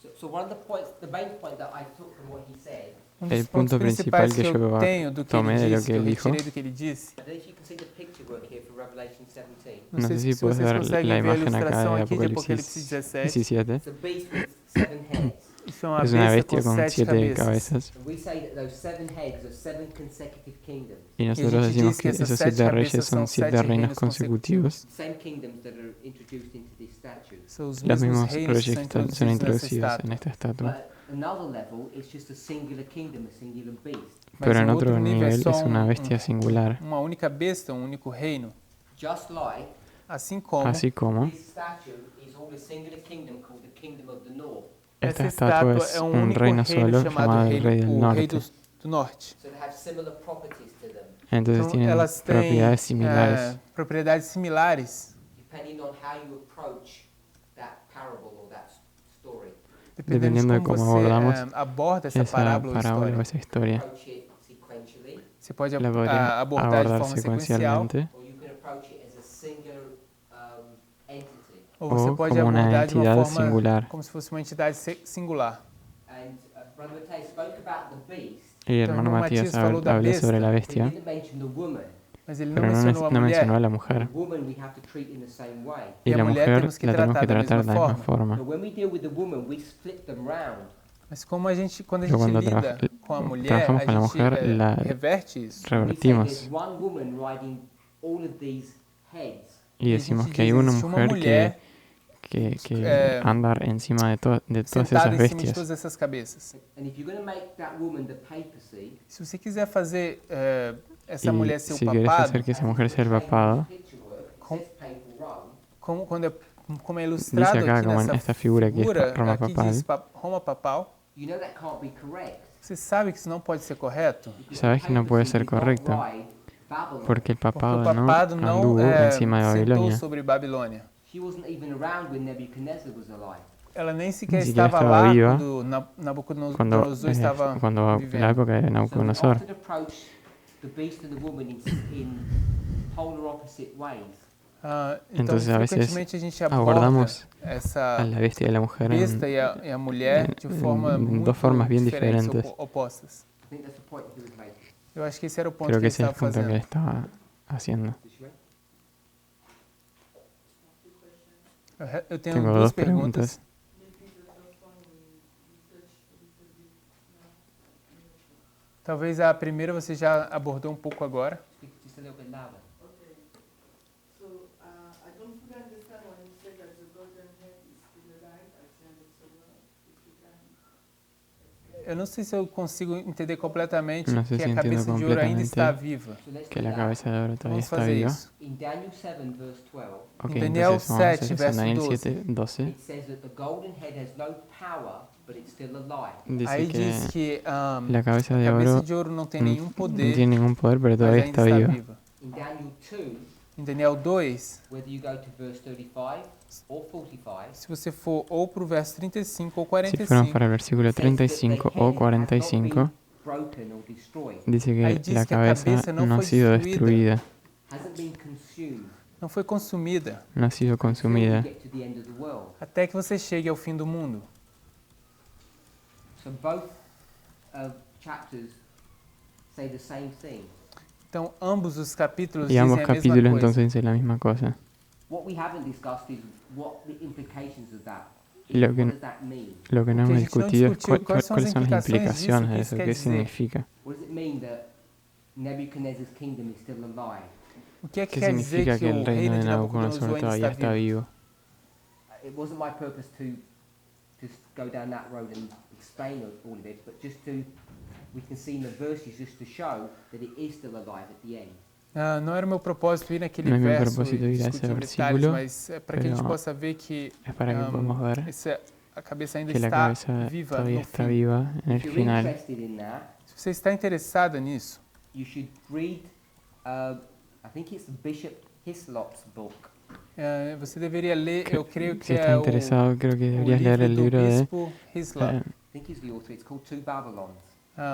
dijo? So one of the points, the main point that I took from what he said, Um El dos pontos punto principal principais que que eu yo tenho do que tomé de ele lo disse, que que eu él dijo, retirei do que ele disse, I don't know if you can see the picture work here for Revelation 17. não No sei sé se si puedes vocês ver conseguem la ver a imagen acá ilustração de aqui de Apocalipse Apocalipsis 17. 17. It's a beast with 7 heads. Isso é uma Es una besta bestia com con 7 7 cabeças. cabezas. And we say that those 7 heads are 7 consecutive kingdoms. Y E a nosotros gente decimos diz que que essas esos 7 7 reyes cabeças son são 7 7 reinos reinos consecutivos. consecutivos. Same kingdoms that are introduced into this statue. São os Los mesmos mismos reinos reyes que que são son introduzidos nessa introducidos en estátua. esta estatua. But at another level, it's just a singular kingdom, a singular beast. Mas Pero em en outro otro nível é nivel só es una bestia singular. uma única besta, um único reino. Just like Assim como Así como this statue is all a singular kingdom called the Kingdom of the North. esta essa estatua estátua es é um un único reino reino solo chamado llamado el Rey del o Rei Norte. do Norte. So they have similar properties to them, Entonces Então tienen elas têm propiedades similares. propriedades similares, depending on how you approach that parable or that story. dependendo de como cómo você abordamos aborda essa Esa parábola ou parábola o história. esa historia Approach it sequentially, Você pode la podría abordar de abordar forma sequencial, secuencialmente or you can approach it as a singular entity. ou você o pode como una abordar de uma entidad forma singular. como se fosse uma entidade singular. And Brother Mattei spoke about the beast, Y el Então, hermano irmão Matías Matias falou da habló besta, sobre la but he bestia, didn't mention the woman. Mas ele não pero mencionou a no mulher. mencionó a la The mujer. woman we have to treat in the same way. Y a la mulher mujer temos que la tenemos que tratar da tratar de la misma mesma forma. But when we deal with the woman, we split them round. Mas como quando a Pero gente cuando lida com a mulher, trabajamos a con la gente mujer, la reverte isso. We say revertimos there's one woman riding all of these heads. y decimos gente que hay diz, una existe uma mujer mulher que anda encima de todas esas sentada em cima de bestias. todas essas cabeças. And if you're going to make that woman the papacy, Se você quiser fazer essa Y mulher ser o si quieres papado, hacer que esa mujer sea el papado, picture work, it Com- says papal Rome, como é ilustrado dice acá aqui como en nessa esta figura que es Roma aqui papal, diz Roma papal, you know that can't be correct. você sabe que isso não pode ser correto? Because Sabes the que no puede papacy ser did not correcto, ride Babylon. porque el Porque o papado papado no não anduvo encima de sentou Babilonia. sobre Babilônia. She wasn't even around when Nebuchadnezzar was alive. Ela nem sequer Ni siquiera estava estaba lá viva quando Cuando, Nabucodonosor estava cuando la vivendo. época de So we Nabucodonosor. often approach the beast and the woman in polar opposite ways. Então, Entonces, a veces frequentemente a gente aborda abordamos essa a la bestia y a la mujer besta e a mulher de forma en muito dos formas bien diferentes, diferentes. opostas. I think that's the point he was making. Eu acho que esse era o ponto Creo que que ele ese es el estava punto que él fazendo. estaba haciendo. Did she make? Eu tenho Tengo duas dos perguntas. preguntas. Talvez a primeira você já abordou um pouco agora. Speak just a little bit louder. Okay. So I don't fully understand when you say that the golden head is still alive at the end of the world. If you can. Eu não sei se eu consigo entender completamente Não sei que se a cabeça entendo de ouro ainda completamente está viva. So let's Que do la that. cabeza de oro todavía Vamos está fazer viva. isso. In Daniel 7 verse 12, Ok, En Daniel entonces vamos a hacer 7, eso. En Daniel verso 7, 12. it says that the golden head has no power, but it's still alive. Aí Dice diz que que la cabeza a de cabeça oro de ouro não tem no nenhum poder, tiene ningún poder, pero mas todavía ainda está está viva. viva. In Daniel 2, Em Daniel 2, whether you go to verse 35 or 45, se você for ou para o verso 35 ou Si fuéramos 45, para el versículo it says that the 35 head o has not 45, been broken or destroyed, dice Ahí que dice la que a cabeza cabeza no no ha fue sido destruida. destruida, hasn't been consumed não foi consumida, no ha sido until you consumida, get to the end of the world. até que você chegue ao fim do mundo. So both chapters say the same thing. Então, ambos os capítulos Y ambos dizem a mesma capítulos coisa. entonces dicen la misma cosa. What we haven't discussed is what the implications of that. Lo que, What does that mean? lo que no O que a hemos gente não discutido es discutiu, quais são as cuáles son las implicações implicaciones de disso, eso, o que qué isso quer dizer. significa. What does it mean that Nebuchadnezzar's kingdom is still alive? O que é que ¿Qué quer dizer significa que que el o reino reino de de Nabucodonosor Nabucodonosor ainda todavía está está vivo? vivo? It wasn't my purpose to just go down that road and explain all of it, but just to, we can see in the verses just to show that it is still alive at the end. Não era o meu propósito ir naquele Não é meu verso propósito e ir a esse discutir detalhes, versículo, mas é para que a gente pero possa ver que Es para que podamos ver a cabeça ainda que la está cabeza viva todavía no está fim. viva en el If you're final. interested in that, Se você está interessada nisso, you should read, I think it's Bishop Hislop's book. Você deveria ler, eu creio Si que estás é o interesado, creo que o deberías leer livro el do libro de... Bispo Hislop. eh, I think he's the author. It's called Two Babylons.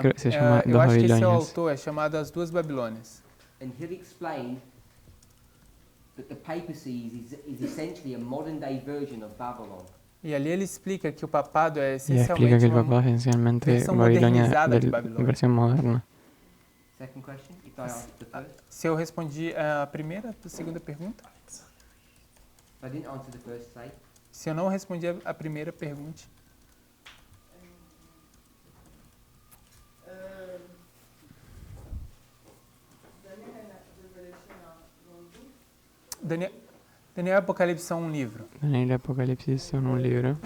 creo que se llama Eu Dos acho que esse é o Babilônias. autor, é chamado As Duas Babilônias. And he'll explain that the papacy is essentially a modern day version of Babylon. E ali ele explica que o papado é Y explica essencialmente que el uma... papá es esencialmente versión Babilonia, modernizada de de Babilonia. versión moderna. Second question, if I answered the first. Se eu respondi a primeira, a segunda pergunta? If I didn't answer the first, say. Se eu não respondi a primeira, pergunte. Daniel and Revelation are one book. Daniel e Apocalipse são um livro. Daniel y Apocalipsis son un libro. I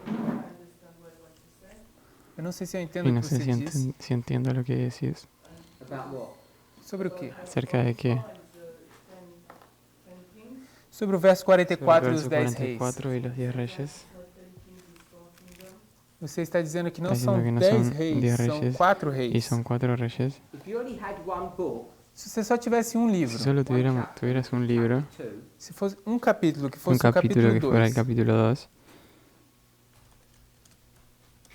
don't understand what you said. Eu não sei se eu entendo Y o no que sé você si, disse. si entiendo lo que decís. About what? Sobre o quê? ¿Acerca de qué? Ten kings, Sobre o verso 44 e os Verso 10 reis. 44 y los 10 reyes. not 10 kings is 4 kingdoms. Você está dizendo que não Está são dizendo que não 10 são reis, 10 são reis. 4 Y reis. son 4 reyes. If you only had one book, Se você só tivesse um Si livro, solo tuvieras un libro, two, se fosse um capítulo, que un fosse o capítulo capítulo que fuera el 2, capítulo 2,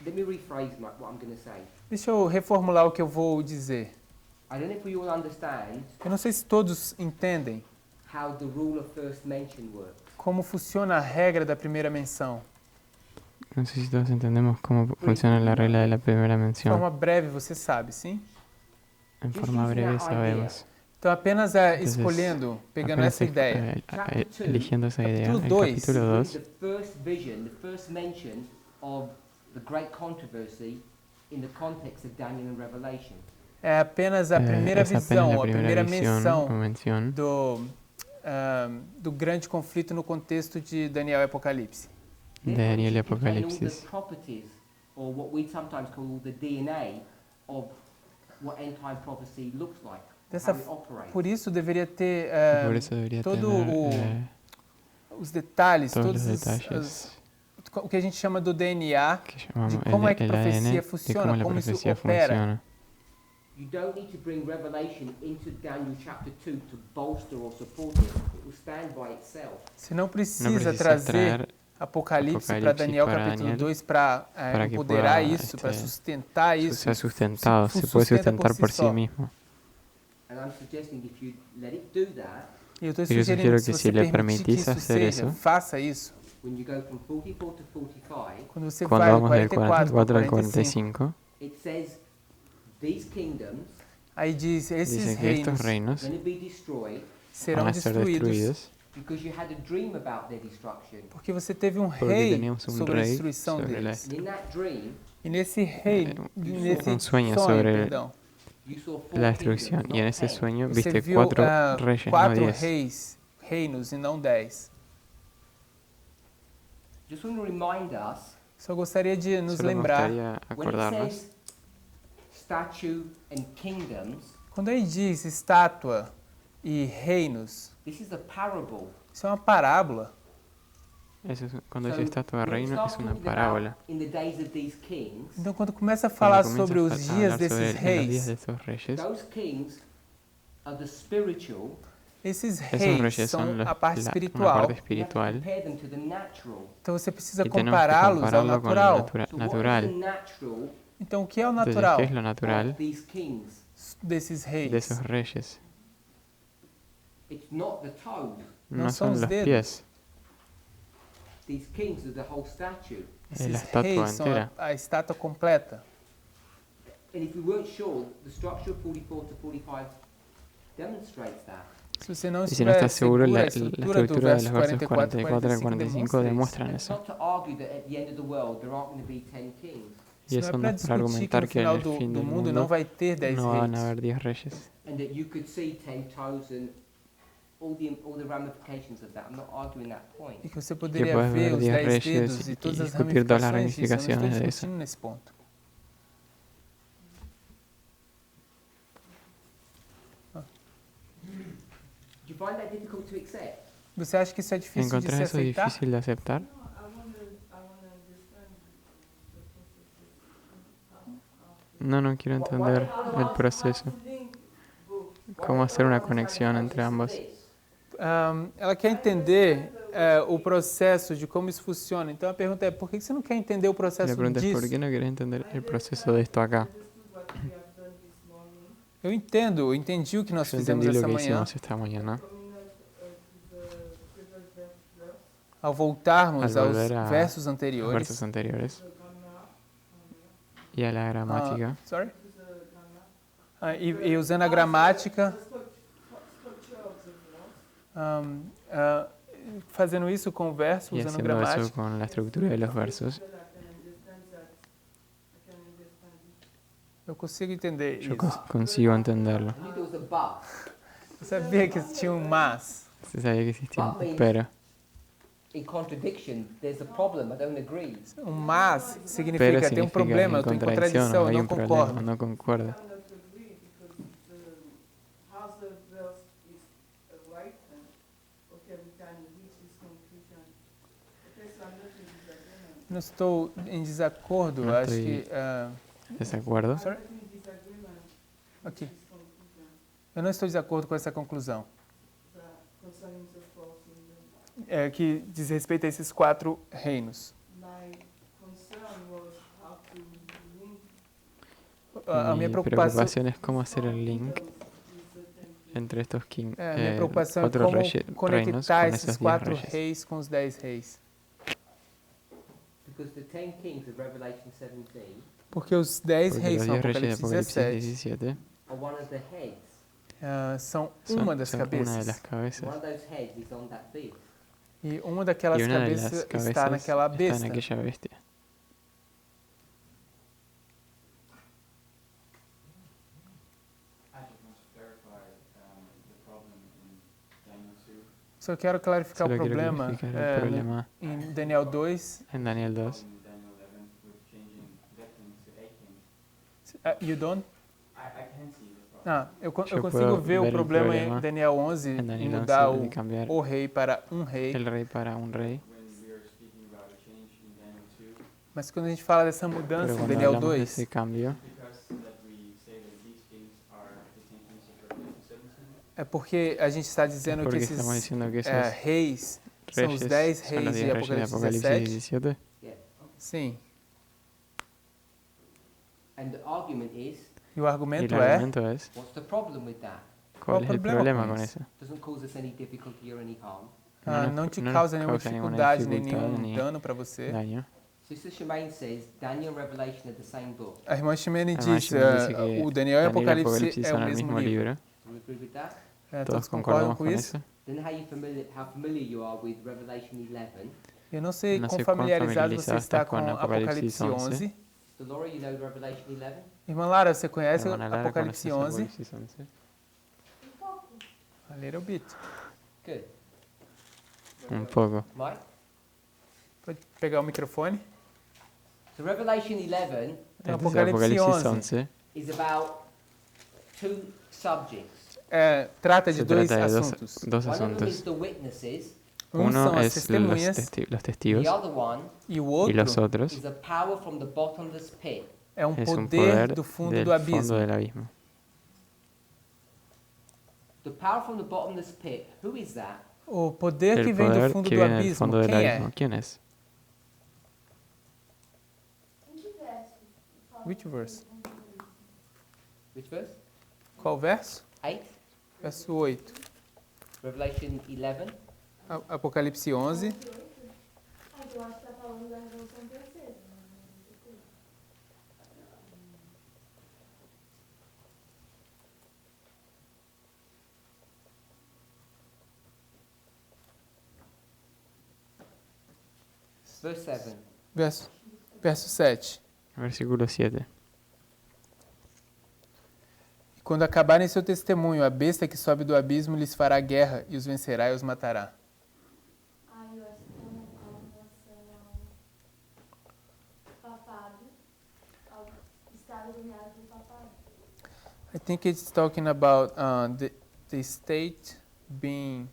let me rephrase what I'm going to say. deixa eu reformular o que eu vou dizer. I don't know if we all understand Eu não sei se todos entendem how the rule of first mention works. como funciona a regra da primeira menção. no sé si todos entendemos cómo funciona la regla de la primera De mención. forma breve, você sabe, sim? En forma breve sabemos. Então, apenas Entonces, escolhendo, pegando Apenas essa ideia. eligiendo esa idea, el Capítulo capítulo This is 2 the first vision, the first mention of the great controversy in the context of Daniel and Revelation. É apenas a primeira es apenas visão, la a primeira primera visión o menção mención do grande conflito no contexto de Daniel e Apocalipse. de Therefore, Daniel y it should contain all Apocalipsis. the properties, or what we sometimes call the DNA of what end time prophecy looks like, Dessa how it operates. Por isso deveria ter Por eso debería todo tener os detalhes, todos todos los detalles o que a gente chama do DNA, que llamamos de cómo é que a el profecia ADN, de funciona, cómo la como isso profecía opera. funciona. You don't need to bring Revelation into Daniel chapter 2 to bolster or support it. It will stand by itself. Você não No precisa precisa trazer traer Apocalipse para Apocalipse Daniel para capítulo Daniel, 2 para para que empoderar pueda, isso, para este, sustentar isso. sea sustentado, se se puede sustenta sustentar por sí só. mismo. And I'm suggesting if you let it do that, E eu estou E eu sugerindo sugiro que se que você se lhe permitir que permitisse isso fazer seja, isso, faça isso. when you go from 44 to 45, Quando você Cuando vai do vamos del 44 44 para al 45, 45, it says these kingdoms aí diz, esses dice que estos reinos reinos are going to be destroyed serão van a ser destruídos destruidos because you had a dream about their destruction. porque você teve um porque rei teníamos un sobre a rey destruição sobre la deles. And in that dream, E nesse rei, nesse um sonho sonho, sobre perdão, you saw four la destrucción. kingdoms, Y en not ese 10. sueño você viste viu 4 reyes, no 4 10. reinos e não 10. Just want to remind us, Só gostaria de nos Solo me lembrar, gustaría when it acordarnos says statue and kingdoms, quando aí diz estátua e reinos, this is a parable. isso é uma parábola. Eso es, cuando So, dice estatua de when it reino starts es una talking about parábola. in the days of these kings, Então, quando começa a Cuando falar comienza sobre a os a dias hablar sobre desses en los días reis, de estos reyes, those kings are the spiritual. esses esos reis reyes são son a parte una espiritual. parte You have to espiritual compare them to the natural. Então, você precisa y tenemos que compará-los ao compararlo con lo natural. So what is the natural. natural Então, o que é o Entonces, natural ¿qué es lo natural of these kings? desses de reis? esos reyes? It's not the toes. No No son son los los dedos. pies, These kings are the whole statue. es la Esses estatua reis são entera. a estátua completa. And if we weren't sure, the structure of 44 to 45 demonstrates that. Se você não Y si no estiver estás seguro, seguro, la a estrutura do estructura de verso los versos 44 44 al 45 45 demonstra isso. demuestran And it's eso. not to argue that at the end of the world there aren't going to be 10 kings. Y Isso eso não no é es para para discutir que no argumentar que en final el fin do del mundo não mundo vai ter 10 no van a reis. haber 10 reyes. And that you could see 10 toes and all the ramifications of that. I'm not arguing that point. E que você Que poderia puedes ver ver os 10 10 reyes dedos y e todas as discutir todas las ramificações disso. Eu não estou ramificaciones de eso. discutindo nesse ponto. Do you find that difficult to accept? Você acha que isso é difícil de ¿Encontrás se eso aceitar? difícil de aceptar? No, I wanna understand the process. No, no quiero entender el proceso. ¿Cómo hacer una conexión entre ambos? Ela quer entender o processo de como isso funciona. Então a pergunta é, por que você não quer entender o La processo pregunta es, ¿por disso? qué no querés entender el proceso de esto acá? Eu entendo, eu entendi o que nós Yo fizemos entendí lo essa que manhã. hicimos esta mañana. Ao voltarmos Al aos volver a versos Los anteriores. versos anteriores. Y a la gramática. Sorry? E usando a gramática, fazendo isso com o verso, Y usando haciendo eso gramática. con la estructura de los versos. Eu consigo entender Yo isso. consigo entenderlo. I knew there was a but. Eu sabia que tinha um mas. Se sabía que existía un pero. In contradiction, there's a problem. I don't agree. Um mas Pero significa tem um significa problema, eu en estou em contradicción, contradição, eu hay não un problema, concordo. no concuerdo. Cannot agree because half the verse is right and okay, we can reach this conclusion. Okay, so I'm not in disagreement. Não estou em desacordo, Não acho estou que... ¿Desacuerdo? Sorry? I'm not in disagreement with Ok. this conclusion Eu não estou em desacordo com essa conclusão, concerning the four kingdoms. que diz respeito a esses 4 reinos. My concern was how to link A minha Mi preocupação, preocupación es cómo hacer el link with the 10 kingdoms. entre estos a minha preocupação é 4 como reinos conectar con esses esos 10 4 reyes. reis com os 10 reis. Because the 10 kings of Revelation 17 Porque os 10 Porque reis los são 10 reyes de Apocalipse Apocalipsis 17, 17 are one of the heads. são son, uma das son una de cabeças. las cabezas. One of those heads is on that beast. E uma daquelas Y una de cabeças las está cabezas naquela está en besta. aquella bestia. I just want to clarify the problem in Daniel 2. Só quero clarificar Solo o quiero problema clarificar el problema em Daniel 2. en Daniel 2. In Daniel 11 with changing the kings to a king. You don't? I can see the problem. Eu Eu consigo puedo ver o ver o problema em problema Daniel 11 En em Daniel mudar 11 de cambiar o rei para um rei. el rey para un rey. When we are speaking about a change in Daniel 2, Mas quando a gente fala dessa Pero mudança em cuando Daniel hablamos de 2, ese cambio, because that we say that these kings are the 10 kings of Revelation 17. é porque a gente está dizendo que porque esses estamos diciendo que esos reis são os 10 reyes son los reis de 10 reyes de Apocalipse Apocalipsis 17. 17. Yeah. Sim. And the argument is, E o Y argumento el é, argumento es, what's the problem with that? ¿cuál es el problema problema con con eso? eso? Doesn't cause us any difficulty or any harm. não te no nos causa nenhuma causa nenhuma dificuldade nem dificuldade, nenhum nem dano para você. Daño. Sister Shemaine says Daniel and Revelation are the same book. A irmã Ximene A irmã diz, Ximene dice que o Daniel e Daniel y Apocalipse é son o el mesmo mismo livro. libro. Do you agree with that? Todos Todos concordam concordamos com con isso? eso. Then how familiar you are with Revelation 11. Eu não sei Não quão sei quão familiarizado você familiarizado está está com com Apocalipse Apocalipse 11. So Laura, you know Revelation 11? Irmã Lara, você conhece Hermana Lara, Apocalipse ¿conoces 11? Apocalipsis 11? A little bit. Good. Un poco. Mike? Pode pegar o microfone. So Revelation 11 Então, Entonces, Apocalipse 11 11 is about two subjects. trata de se dois trata de assuntos. dos One of them is asuntos. the witnesses, Um Uno são as es testemunhas los testigos the other one e o y outro los otros is a power from the bottomless pit. é um es un poder poder do fundo del do abismo. fondo del abismo. The power from the bottomless pit, who is that? O poder que El vem do poder fundo que do viene del abismo, fondo del quem abismo. é? ¿Quién es? Which verse? Which verse? Qual verso? 8? Verso 8. Revelation 11? Apocalipse 11. Eu acho que tá falando da Revolução Terceira. Verse 7. Verso 7. Versículo 7. E quando acabarem seu testemunho, a besta que sobe do abismo lhes fará guerra e os vencerá e os matará. Eu acho que tem uma relação ao papado, ao estado dominado pelo papado. I think it's talking about the state being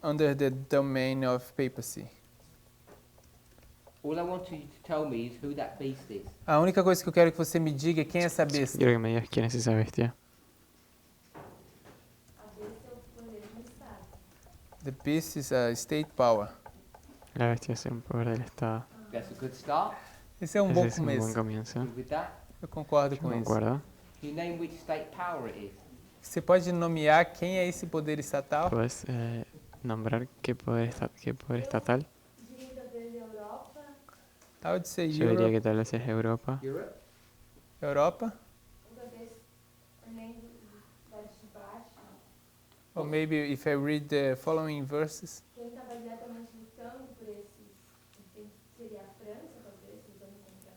under the domain of papacy. All I want you to tell me is who that beast is. A única coisa que eu quero que você me diga é quem é essa besta. Quiero que me digas quién es esa bestia. A besta é o poder do estado. The beast is a state power. La bestia es un poder del Estado. That's a good start. Esse é um Ese bom es un buen começo. comienzo. Good with that. Eu concordo Yo com isso. concuerdo. Can you name which state power it is? Você pode nomear quem é esse poder estatal? ¿Puedes nombrar qué poder estatal? Diria talvez Europa, I would say Yo diría Europe. que tal vez es Europa. Europe? Europa. ou talvez além das de baixo. Or maybe if I read the following verses. Quem estava diretamente lutando por esses, enfim, seria a França, talvez, lutando contra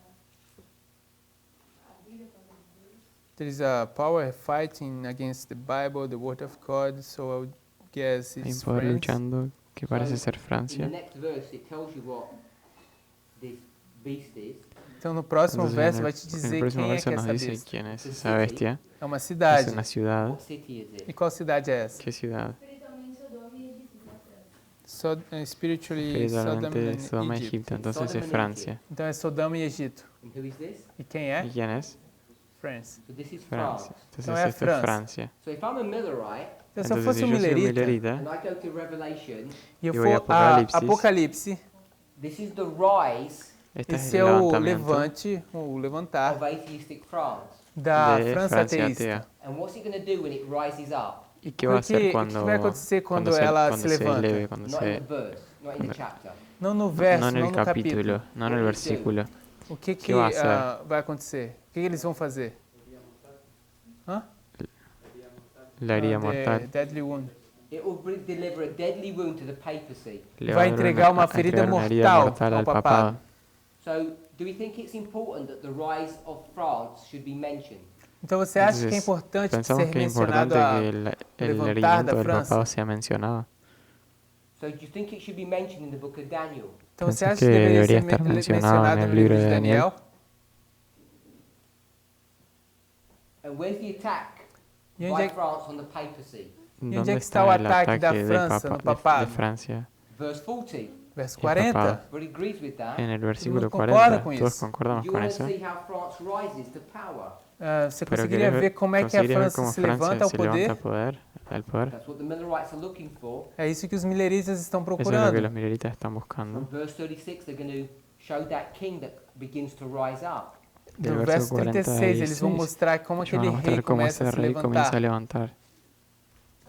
a Bíblia, contra Deus. There is a power fighting against the Bible, the Word of God, so I would guess Hay un it's poder France. luchando que parece ser In the Francia. next verse, it tells you what this beast is. Então no próximo Entonces, verso en vai te el dizer próximo quem é verso que é nos essa dice besta. quién es The esa city. bestia. É uma Es cidade. una ciudad. What city is E it? qual cidade é essa? ¿Qué ciudad? Espiritualmente, Sodoma e Egito na França. Spiritually Sodom Espiritualmente and Sodoma y Egypt. Egipto. Entonces Sodom es and Francia. Então é Sodoma e Egito. And who is this? E quem é? ¿Y quién es? France. So this is Francia. France. Entonces No, es esto es Francia. Francia. So if I'm a Millerite Então se eu Entonces fosse si um yo soy un milerita milerita and I go to Revelation, e eu E voy a for a Apocalipse. Apocalipse, this is the rise este es esse el é o levantamiento levante, o levantar of atheistic France. da de França Francia ateísta. atea. And what's it going to do when it rises up? ¿Y qué va a hacer O que cuando, vai acontecer quando se, ela cuando se se levanta? eleve, cuando Not in se... the verse, not in the chapter. Não no verso, no en não el no capítulo. capítulo, no en el versículo. O que Que vai ser? vai acontecer? O que eles vão fazer? Hã? La herida The mortal. Deadly Wound. It will deliver a deadly wound to the papacy. Le Vai va a dar entregar uma a ferida entregar una herida mortal mortal ao al papado. papado. So, do we think it's important that the rise of France should be mentioned? Então você acha que é Entonces, importante Pensamos ser que es mencionado importante que el levantar erguimiento da del França? papado sea mencionado. So, do you think it should be mentioned in the book of Daniel? Então você Pensas acha que que deveria deveria ser estar mencionado mencionado en el no livro libro de de Daniel? Daniel? And where's the attack E by onde é, France on the papacy? onde ¿Dónde é que está o está el ataque da ataque França no de papado? Francia? Verse 40. verso El papado. 40? Everybody agrees with that. En el versículo concorda 40, com todos isso. concordamos You con want to eso. see how France rises to power. Você Pero conseguiria querer ver como é que a conseguiría ver França cómo se Francia levanta ao se levanta poder? al poder. That's what the Millerites are looking for. É isso que os mileritas estão Eso es lo que procurando. los mileritas están buscando. In verse 36, they're going to show that king that begins to rise up. Del No verso verso 36, eles vão 46, mostrar como ellos van aquele a mostrar rei cómo começa a ese se rey comienza a levantar. levantar.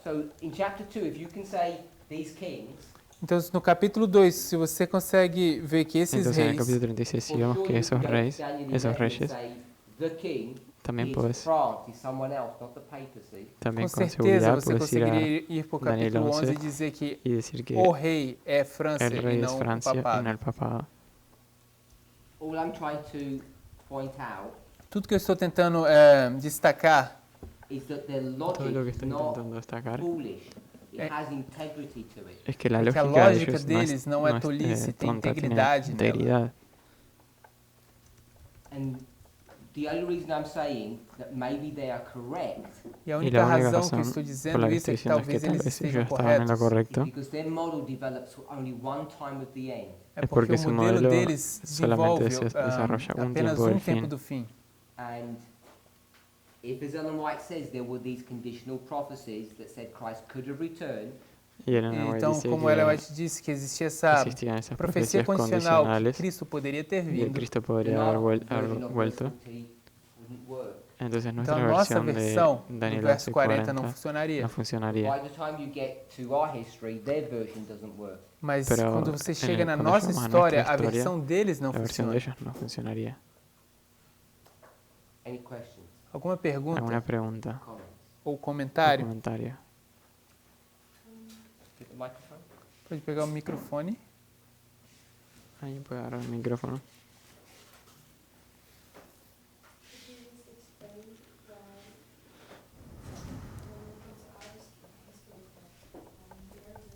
So in chapter 2, if you can say these kings, Então, no capítulo 2, se você consegue ver que esses Entonces en el reis, capítulo 36, si for vemos sure que you esos can go to reyes, Daniel esos 11 and reyes, say, the king también is puedes, France, is someone else, not the papacy. también com con certeza seguridad você puedes ir a conseguiria ir para o Daniel capítulo 11 e 11 dizer que y decir que o rei é França el e rey es não o Francia y no papado. el papado. All I'm trying to point out Tudo que eu estou tentando destacar is that their Todo lo que logic is estoy not intentando destacar foolish. It Eh. has integrity to it. es que la é que a lógica de lógica ellos deles não é no tolice, tem tonta, tiene integridade nela. integridad. And the only reason I'm saying that maybe they are correct E a Y única la única razão que eu razón estou por dizendo la que isso é estoy que diciendo es que talvez tal eles vez ellos estejam estaban en lo corretos. is correcto, because their model develops only one time at the end. É es porque porque o su modelo modelo deles solamente desenvolve se desarrolla un apenas tiempo del tempo fin. do fim. And if, as Ellen White says, there were these conditional prophecies that said Christ could have returned, Y Ellen White Então, dice como ela que disse que existia essa existían esas profecia profecías condicional que condicionales Cristo poderia ter y que vindo, Cristo then podría our haber version of verse vuelto. 40 wouldn't work. Entonces então nuestra a nossa versión de versão do Daniel verso 40 11:40 não funcionaria. no funcionaría. By the time you get to our history, their version doesn't work. Mas Pero quando você chega en- na quando nossa chegamos a história, nuestra a história, versão deles não La versión de funciona. ellos no funcionaría. Any questions, Alguma pergunta ¿Alguna pregunta comments? ou o comentário? comentario? Get the microphone. Pode pegar o microfone. Ahí puede agarrar el micrófono.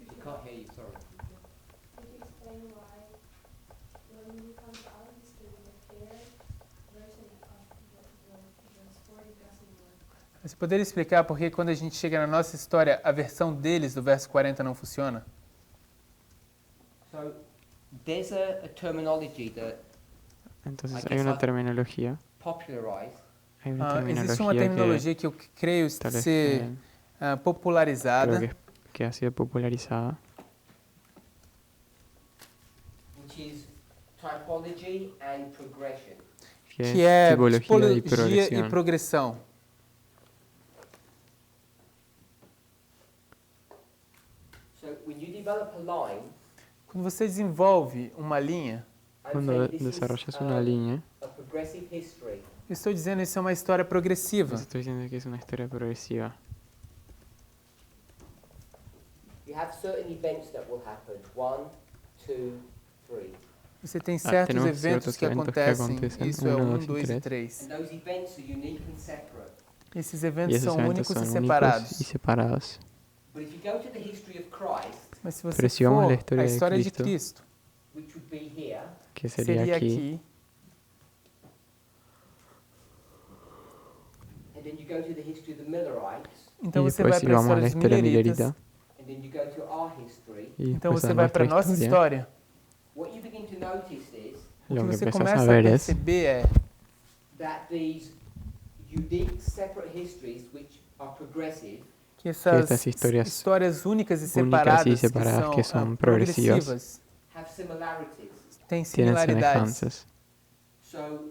I can't hear you, sorry. Você poderia explicar por que quando a gente chega na nossa história, a versão deles do verso 40 não funciona? So there's a terminology that Entonces I hay guess una I've terminología. popularized, Hay una Existe uma terminologia que eu creio tal vez ser popularizada, creo que ha sido popularizada, which is typology and progression. que é tipologia tipologia e progressão. e progressão. So when you develop a line, Quando você desenvolve uma linha, I'm Cuando saying this desarrollas is una línea, a progressive history. eu estou dizendo isso é uma história progressiva. pues estoy diciendo que es una historia progresiva. You have certain events that will happen. 1, 2, 3. Você tem certos tenemos eventos ciertos que eventos que acontecem. acontecen, Isso é 1, 1, 2 y 2 e 3. 3. And those events are unique and separate. Esses Y eventos esos são eventos únicos son e únicos y separados. separados. But if you go to the history of Christ, Mas se você Pero si vamos a for la a historia de história de Cristo, Cristo, which would be here, Que sería seria aquí. aqui. and then you go to the history of the Millerites, Então Y você vai después si para a vamos a história la dos historia mileritas. milerita. and then you go to our history, Y Então después você a vai para nuestra a nossa historia. história. what you begin to notice is O Lo que que você empezás começa a a ver es perceber é that these unique separate histories which are progressive que essas estas histórias histórias únicas e únicas y separadas, separadas que son progresivas have similarities. têm tienen similaridades. semejanzas. So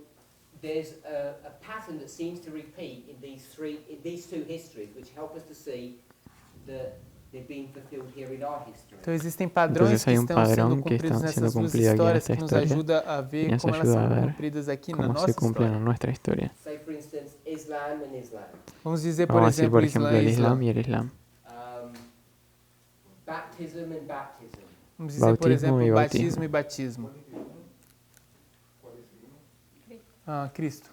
there's a pattern that seems to repeat in these two histories, which help us to see that they're being fulfilled here in our history. Então existem padrões Entonces que hay un estão sendo padrón que cumpridos está siendo nessas duas cumplido aquí en histórias esta que nos historia ajuda a y ver nos como elas ayuda são a ver cumpridas aqui na cómo nossa se cumplen história. en nuestra historia. Say, for instance, Islam and Islam. Vamos dizer, por Vamos a decir, exemplo, por ejemplo, el Islam y el Islam. Baptism and baptism. Vamos dizer, por Bautismo exemplo, e batismo e batismo. Cristo.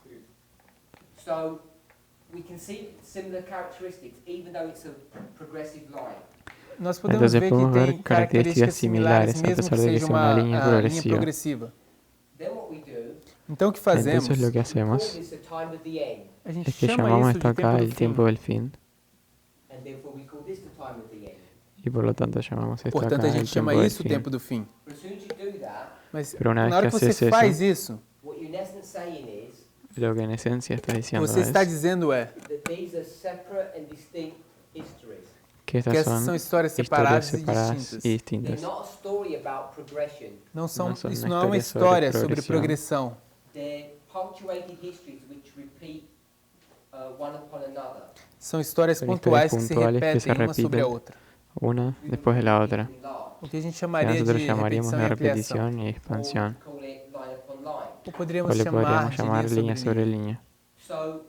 So we can see similar characteristics, even though it's a progressive line. Nós podemos Entonces ver que podemos ver tem características características similares, similares, a mesmo pesar que de que seja sea una uma línea linha progresiva. progressiva. Then what we do, Então o que fazemos? Entonces lo que we call hacemos this the time of the end, A gente es que chama llamamos isso esto de tempo acá do el fim. tiempo del fin and therefore we call this the time of the end. y por lo tanto llamamos esto Portanto, acá a el gente tiempo chama del isso o fin. tempo do fim. But as soon as you do that, Mas Pero una na hora vez que que você haces faz eso, isso, what you're in essence saying is lo que en esencia está diciendo você está es dizendo that these are separate and distinct histories. que que estas essas são son histórias historias separadas e separadas distintas. y They're distintas. not a story about progression. Não são, Não são isso uma não é uma história história sobre sobre progressão. They're punctuated histories which repeat one upon another. São histórias São pontuais histórias que se pontuais que repetem se uma sobre a repiten. outra. Una después de la otra. O que a gente Que chamaria nosotros de llamaríamos repetição e de ampliação. repetición y expansión. Or call it line upon line. Ou O poderíamos le chamar podríamos de llamar linha línea sobre sobre linha. línea. So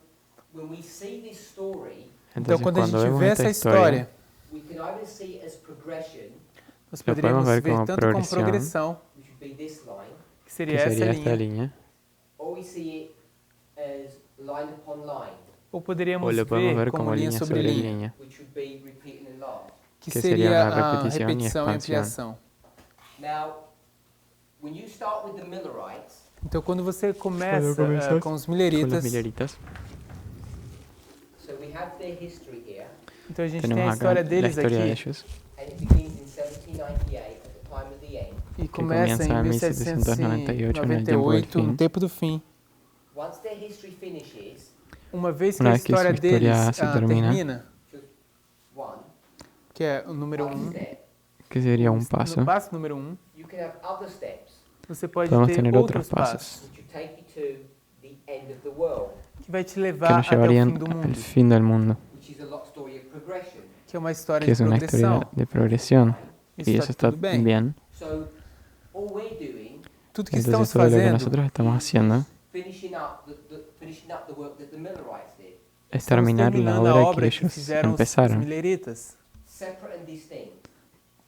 when we see this story, Então, Entonces quando a cuando gente vemos vê esta essa historia, história, we can either see it as progression, nós Lo poderíamos podemos ver ver como tanto como progressão, progressão, which would be this line, que que seria essa sería esta linha, línea, or we see it as line upon line, ou o poderíamos lo podemos ver ver como como linha línea sobre sobre linha, línea, which would be repeat and enlarge. que que seria seria uma a repetição e repetição e expansão. ampliação. Now, when you start with the Millerites, Então, quando você começa começas com os con los mileritas, mileritas. so we have their history here, então a gente tem a Tenemos acá história la deles historia de aqui, ellos, and it begins in 1798 at the time of the end. e que começa começa em em 1798 no tempo do 1798, fim. no tempo do fim. Once their history finishes, Uma vez que Uma a vez que história sua história deles se termina, termina, just one, que é o número one 1, step, que sería un no paso, passo número 1, you can have other steps você pode podemos ter tener outros otros pasos passos which will take you to the end of the world, que vai te que levar nos até o llevarían fim do al mundo, fin del mundo, which is a lot story of progression. que é uma história que es de una progressão. historia de progresión, Isso y eso está está tudo bem. bien. So all we're doing Tudo que Entonces estamos todo lo que fazendo nosotros estamos haciendo finishing up the work that the Millerites did, es estamos terminar la terminando a obra obra que que ellos fizeram os empezaron, separate mileritas, and distinct.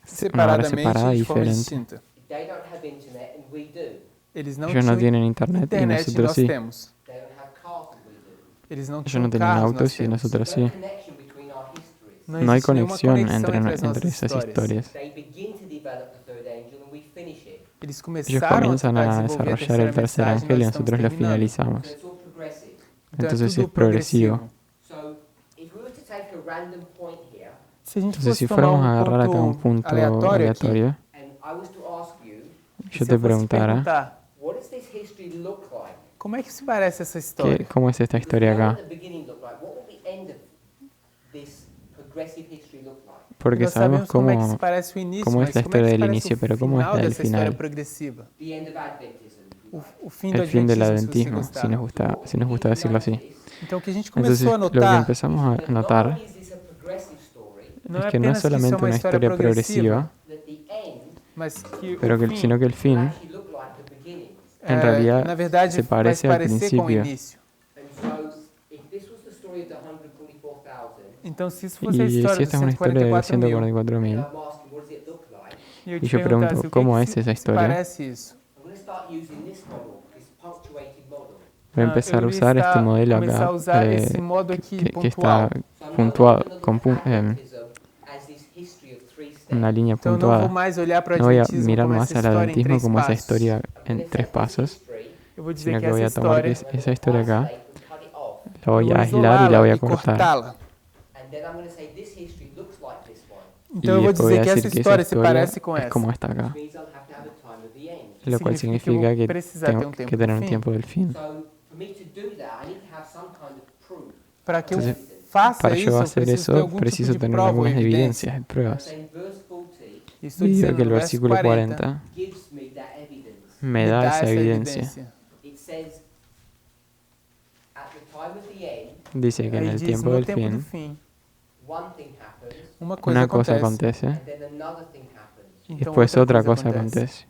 separadamente separada de forma diferente. distinta. They don't have internet and we do. Eles não Ellos no tinham tienen internet y internet e nosotros nós sí. temos. They don't have cars and we do. Eles não Ellos tinham no tienen carros, nós autos y temos. nosotros There's no sí. connection between our histories. Não No hay existe nenhuma conexión conexão entre, entre as entre nossas esas histórias. historias. They begin to develop the third angel and we finish it. Eles Ellos começaram a comienzan tentar a desenvolver a desarrollar el terceira tercer mensagem, ángel y nós estamos nosotros lo terminando. finalizamos. So it's all progressive. Então Entonces é sí tudo es progresivo. So if we were to take a random point here Se a gente Entonces si fosse tomar fuéramos a agarrar acá un punto aleatório aqui, aleatorio, and I was to ask you, se yo eu te fosse preguntara, perguntar, what does this history look like? como é que se parece essa história? ¿cómo es esta historia What acá? will the beginning look like? What will the end of this progressive history look like? Porque Nós sabemos sabemos como é que se cómo, parece o início, cómo mas es la como é que historia se del parece inicio, o pero cómo es final la del dessa história final, progressiva? The end of Adventism. if you like. O fim do el fin del adventismo, se você adventismo, gostar. si nos gusta decirlo así. Então o que a gente Entonces começou a lo que notar empezamos a Not notar only is this a progressive story, não é es que no es apenas que isso é solamente uma una história historia progressiva, progresiva, that the end mas que pero o que, fim, sino que el will fin actually look like the beginning. en realidad na verdade, se vai parece se al parecer com o principio. início. And so, if this was the story of the 144,000, Então, se isso fosse a Y si história dos esta es una historia de 144 mil, 144.000, and I'm asking, what does it look like? e eu Y te yo perguntasse, pregunto, o que ¿cómo que es esa se historia? parece isso? I'm going to start using this model, this punctuated model. voy a empezar a eu usar iria este modelo começar acá a usar esse modo aqui, que está pontual. So I'm puntual, not going to con look at pu- Adventism as this history of three steps. una línea Então, eu não vou puntuada. mais olhar para o No voy a adventismo mirar como más essa al história em adventismo três como esa passos. historia I'm going en to tres take this pasos, history, Eu vou dizer sino que que voy essa a tomar história, esa historia acá, isolate and cut it off. la voy eu vou a aislar y la voy isolá-la a e cortar. cortá-la. And then I'm going to say this history looks like this one, Y Então, eu vou después voy dizer a que essa decir que esa história se historia parece com es essa. como esta acá, which means I'll have to have a time of the end. lo cual Significa que eu significa vou que precisar ter tengo um tempo que do tener un fim. tiempo del fin. So for me to do that, I need to have some kind of proof. Para que eu Entonces, faça Para isso, yo eu hacer preciso ter eso, algum preciso tipo de tener prova ou algunas evidência. evidencias, I'm pruebas. saying verse 40 E estou Y digo dizendo que el no verso versículo 40 40 gives me that evidence. me da esa evidencia. It says, at the time of the end, Dice que en Aí el diz, tiempo no del tempo do fin, fim, one thing happens, uma coisa una cosa acontece. acontece and then another thing happens. y Então después otra cosa acontece.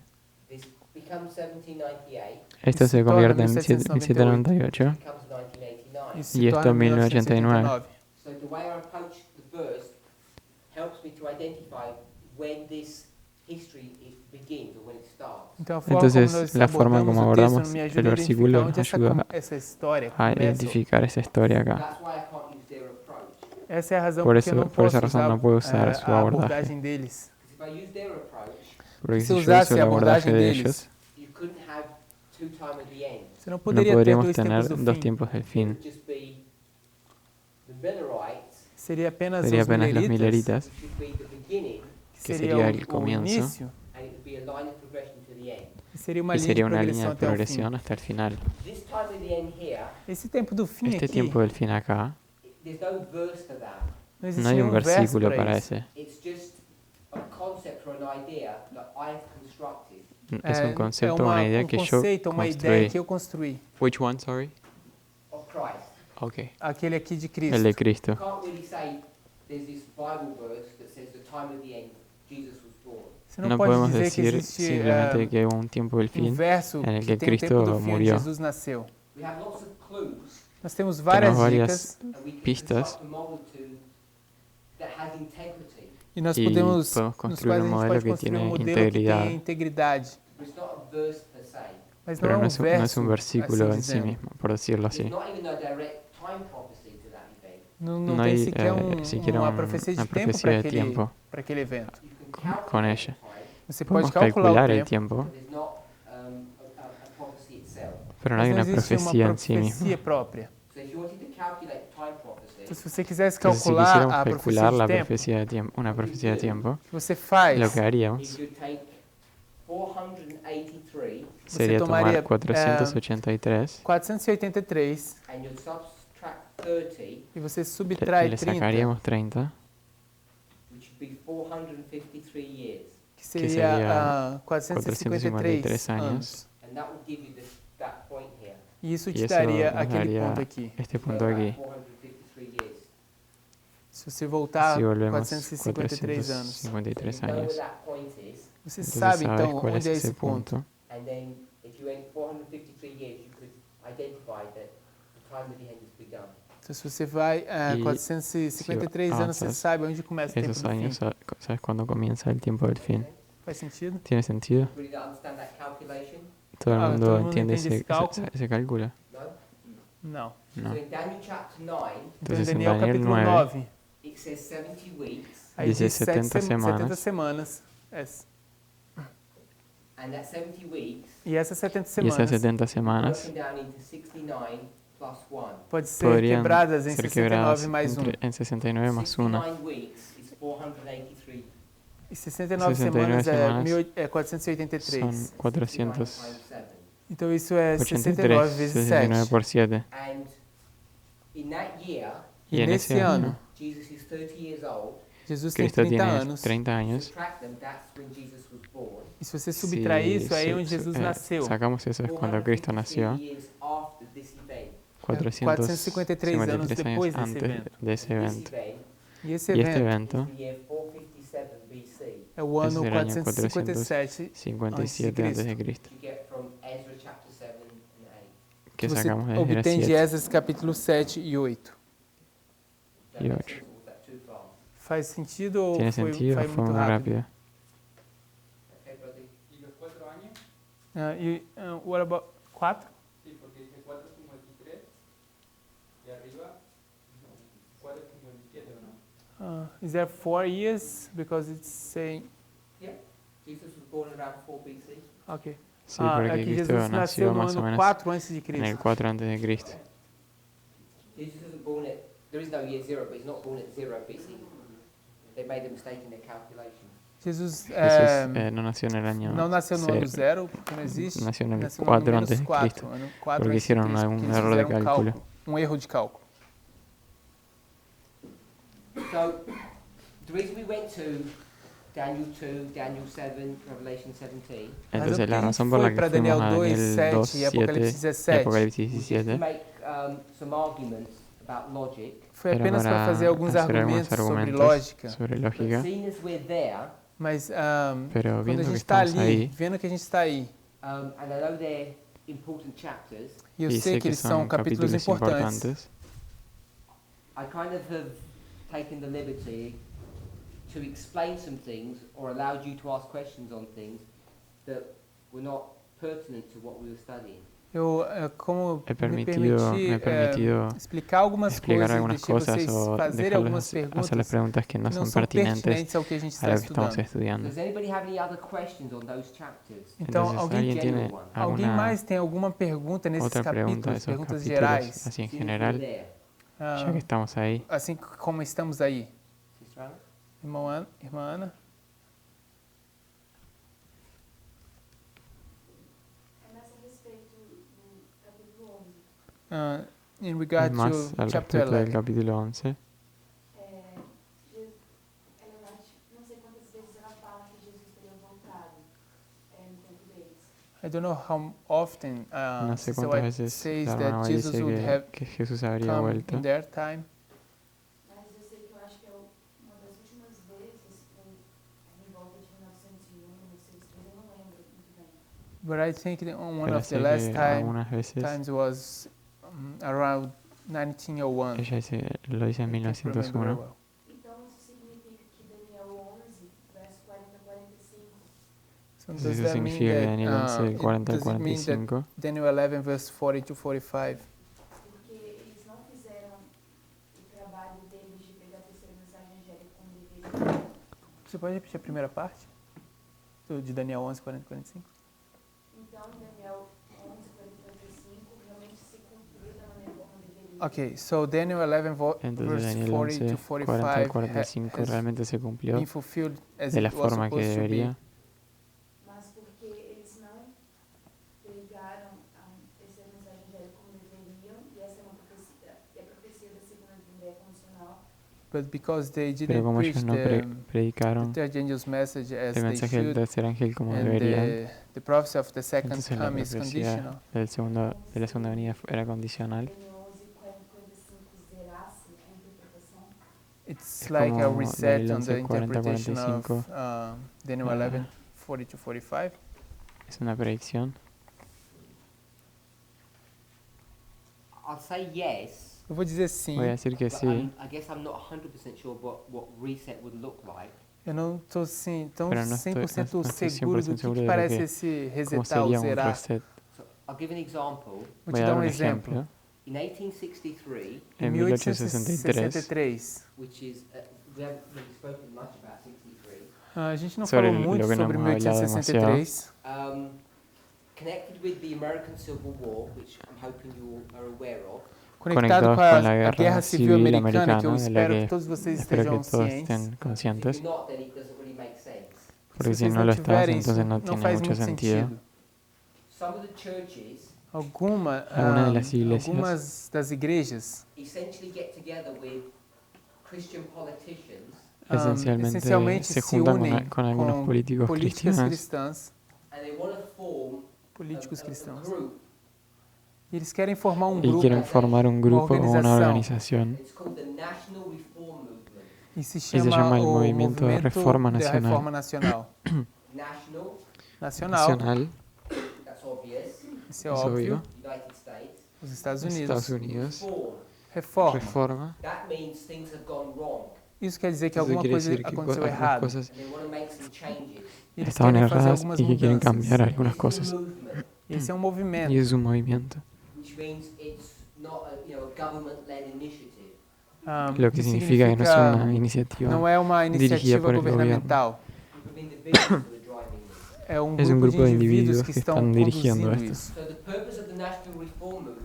This becomes 1798, Esto Y se se convierte en torna 1798 becomes 1989. Isso se E esto torna en 1989. So the way I approach the verse helps me to identify when this history begins or when it starts. Então, a forma Entonces, como nós la forma abordamos como o texto abordamos me el ajuda a versículo identificar nos onde ayuda essa história a começa. identificar esa historia acá. That's why I can't use their approach. Essa é a razão Por porque eu eso- não por esa posso razón usar no puedo usar su a abordaje. abordagem deles. Because if I use their approach, Porque Se si yo usasse uso a el abordaje abordagem de deles, ellos, you couldn't have two time at the end. você não no poderia ter podríamos dois tener tempos do dos fim. tiempos del It fin. would just be the Millerites, Seria apenas Sería os apenas los mileritas, mileritas, which would be the beginning, que que seria sería o, el o comienzo. início, and it would be a line of progression to the end. e seria uma y linha de sería una línea progressão de até o fim. progresión hasta el final. This time at the end here, Esse tempo do fim Este aqui, tiempo del fin acá, there's no verse for that. não existe no hay un nenhum verso versículo para para isso. ese. It's just a concept or an idea that I've constructed. Es un concepto, uma, una idea um que yo conceito, uma ideia construí. que eu construí. Which one, sorry? Of Christ. Okay. Aquele aqui de El Cristo. de You Cristo. can't really say there's this Bible verse that says the time of the end, Jesus was born. Você não No pode podemos dizer que decir existe simplemente que hubo un tiempo del um fin verso en el que que tem o tempo Cristo do fim onde murió. Jesus nasceu. We have lots of clues, Nós temos várias varias dicas and we can pistas. construct a model that has integrity. e nós E podemos, podemos nos construir quais a um gente modelo pode que construir um tiene modelo que integridade. tenha integridade. It's not a verse per se. Mas Pero não é no um es, no verso, es un versículo assim en sí dizendo. mismo, por decirlo There's así. not even a direct time prophecy to that event. Não No tem hay sequer uma profecia de una tempo profecía de para tiempo aquele evento. You can con calculate ella. the time, Você pode Podemos calcular calcular o el tempo, tiempo, but there's not a prophecy itself. pero no mas hay não una existe uma profecía en sí misma. profecia própria. So if you wanted to calculate time prophecy, Então, se você quisesse Entonces, si calcular quisiéramos a profecia calcular de la tempo, profecía de tiempo, una profecía de tiempo, o que você faz lo que if haríamos you take 483 sería tomaria, tomar 483, 483 and you subtract 30, e você subtrai le 30, sacaríamos 30, which would be 453 years. que seria, seria 453 453 anos. anos. And that will give you that point here. E isso Y te eso daria nos aquele daría ponto aqui. este So punto about aquí. 453 years. Se você voltar Si volvemos 453 anos. 453 So you know where años, that point is, Você entonces sabe sabes então cuál es onde é ese esse ponto. punto. and then if you went 453 years, you could identify that the time of the end has begun. Então, se você vai a E 453 anos, você avanças sabe onde começa o tempo esos do fim. años, ¿sabes cuándo comienza el tiempo del fin? Faz sentido? ¿Tiene sentido? Really don't understand that calculation? ¿Todo el Ah, mundo ¿todo el mundo entiende entiende ese cálculo? ese cálculo? No? Não. No. So in Daniel chapter 9, Então, em Entonces, en Daniel Daniel capítulo 9, 9, it says 70 weeks, aí Diz diz 70 70 semanas. semanas. and that 70 weeks E essas 70 y esas semanas 70 semanas broken down into 69 plus 1. pode ser podrían quebradas em ser 69 quebradas mais 1. en 69 más 1. 69 weeks is 483. E 69 69 semanas é, semanas 483. Son 400. 69 times 7. Então isso é 69 83, vezes 69 7. por 7. And in that year, Y en nesse ese ano, año, Jesus is 30 years old. Jesus tem Cristo 30 tiene anos. 30 años. Subtract them, that's when Jesus was born. E se você subtrair isso, aí é onde Jesus nasceu. Sacamos eso es cuando Cristo 453 nació, years after this event. 453 anos 453 depois años desse antes evento. de ese This evento. event E esse Y este evento evento is the year 457 BC. é o ano es del año 457 57 antes de Cristo, You get from Ezra chapter 7 and 8. que que você sacamos de Esdras obtém de 7 Esdras capítulo 7 e 8. Does that Y make 8. sense, or was that too fast? Faz sentido ou ¿Tiene foi, sentido o foi fue muito muy rápido? rápido? Okay, brother. ¿Y los 4 años? What about 4? Sí, porque dice 453 y arriba 457, ¿o no? Is there 4 years? Because it's saying... Jesus was born around 4 BC. Ok. Sí, porque Aqui Cristo Jesus nació nasceu no más o ano menos 4 antes de en el Cristo. 4 antes de Cristo. Jesus isn't born at, there is no year 0, but he's not born at 0 BC. They made a mistake in their calculation. Jesus Jesús no nació en el año não nasceu no ano 0, 0, porque não existe. nació en el Nasceu no ano 4 menos antes de 4, Cristo, ano 4 porque antes de hicieron Cristo, algún porque eles error de fizeram cálculo. erro de cálculo. So, the reason we went to Daniel 2, Daniel 7, Revelation 17, Entonces la Mas razón por la foi que para fuimos Daniel a 2, Daniel 7 2, e 7 Apocalipse y 17 Apocalipsis was just to 17 make some arguments about logic. foi era apenas para para fazer alguns hacer argumentos algunos sobre argumentos lógica. sobre But lógica, seeing as we're there, Mas pero quando a viendo que gente está estamos ali, ahí, vendo que a gente está aí, and I know they're important chapters, e eu y sei sé que que eles são son capítulos capítulos importantes, importantes, I kind of have taken the liberty to explain some things or allowed you to ask questions on things that were not pertinent to what we were studying. eu como me me he permitido explicar algumas explicar coisas, algunas deixei cosas vocês o fazerem algumas hacerles perguntas preguntas que no que não son são pertinentes pertinentes ao que a gente a está lo que estamos estudando. estudiando. Does anybody have any other questions on those chapters? Então, Entonces, alguém, ¿alguien tiene general one. alguém alguna mais tem alguma pergunta nesses otra pregunta capítulos, de esos perguntas capítulos gerais? así en Seeing as we're general, there. Ah, ya que estamos ahí? assim como estamos aí. Sister Anna? Irmã Ana? É mais a respeito do capítulo 11. In regard Más to al chapter respecto del 11. capítulo 11, Ela não sei quantas vezes ela fala que Jesus teria voltado no tempo deles. I don't know how often no sé Sister cuántas White veces says la that hermana White Jesus dice would have que Jesús habría come vuelto, in their time. Mas eu sei que eu acho que é uma das últimas vezes foi em volta de 1901, 1903, eu não lembro muito bem. But I think that on one pero of the sé last que times algunas veces, was around 1901. ella dice, lo dice en I can't remember very 1901, well. Então isso significa que Daniel 11, verso 40 a 45, So entonces does eso that mean significa que Daniel that, 11, 40 al does it mean that 45, Daniel 11 verse 40 to 45? porque eles não fizeram o trabalho deles de pegar a terceira mensagem angélica como deveriam. Você pode repetir a primeira parte? De Daniel 11, 40 e 45? Então, Daniel 11, 40 e 45 realmente se cumpriu da maneira como deveria. Okay, so Daniel 11 entonces verse Daniel 40 11, to 40 al 45 45 has realmente se cumplió been fulfilled as de la it was forma que supposed to be. debería, Mas porque eles não pregaram a terceira mensagem angélica como deveriam, e essa é uma profecia, e a profecia da segunda vinda é condicional, But because they pero didn't como preach ellos no the predicaron third angel's message as el they mensaje del should, tercer ángel como and deberían, the prophecy of the second entonces la come is conditional. profecía de la segunda venida era condicional. Daniel 11, 40 e 45 zerasse a interpretação. It's Es like a como reset Daniel on the 11, 40, interpretation of 45. Daniel 11, 40 to 45. Es una predicción. I'll say yes, Eu vou dizer sim. Voy a decir que But sí, I guess I'm not 100% sure what reset would look like. Eu não estou assim, tão Pero no estoy- 100% no estoy seguro do 100% seguro que de lo parece que- esse cómo resetar ou sería un zerar. reset. So I'll give an example. Vou Voy te a dar dar um un exemplo. ejemplo. In 1863, Em En 1863, 1863, which is, we haven't really spoken much about 63, a gente não Sobre falou muito lo que no sobre hemos hablado 1863. connected with the American Civil War, which I'm hoping you all are aware of. Conectado Conectados com con la a Guerra Guerra Civil Civil Americana, que eu Americana, de la espero que que todos vocês espero que estejam todos cientes. estén If conscientes, you're not, then it doesn't really make sense. porque Se si vocês no lo estás, tiverem, entonces isso no não tiene faz mucho muito sentido. sentido. Some of the churches Algunas de las iglesias algumas das igrejas essentially get together with Christian politicians esencialmente se juntan unem con algunos políticos políticas cristianos cristãs, and they want to form políticos a cristãos. group. E eles querem formar um y grupo quieren formar un grupo o una organización. organización It's called the National Reform Movement. e se se chama, chama el o Movimiento de Reforma da Nacional. Reforma Nacional. National, Nacional, nacional, that's obvious. isso é es óbvio. obvio, United States. Os Estados Estados Unidos. Unidos, Reform. Reforma. reforma, That means things have gone wrong, Isso quer dizer que eso alguma quiere coisa decir que aconteceu algunas errado. cosas and they want to make some changes. E eles estaban querem fazer erradas algumas y que quieren cambiar mudanças. algunas This is cosas. a movement, Esse é um movimento. Y es un movimiento, which means it's not a government-led initiative. lo que significa que no es una iniciativa. não é uma dirigida iniciativa por el governamental. Group of individuals who are driving this. É um Es un grupo grupo de de indivíduos individuos que que estão están dirigiendo conduzindo esto. isso. So the purpose of the National Reform Movement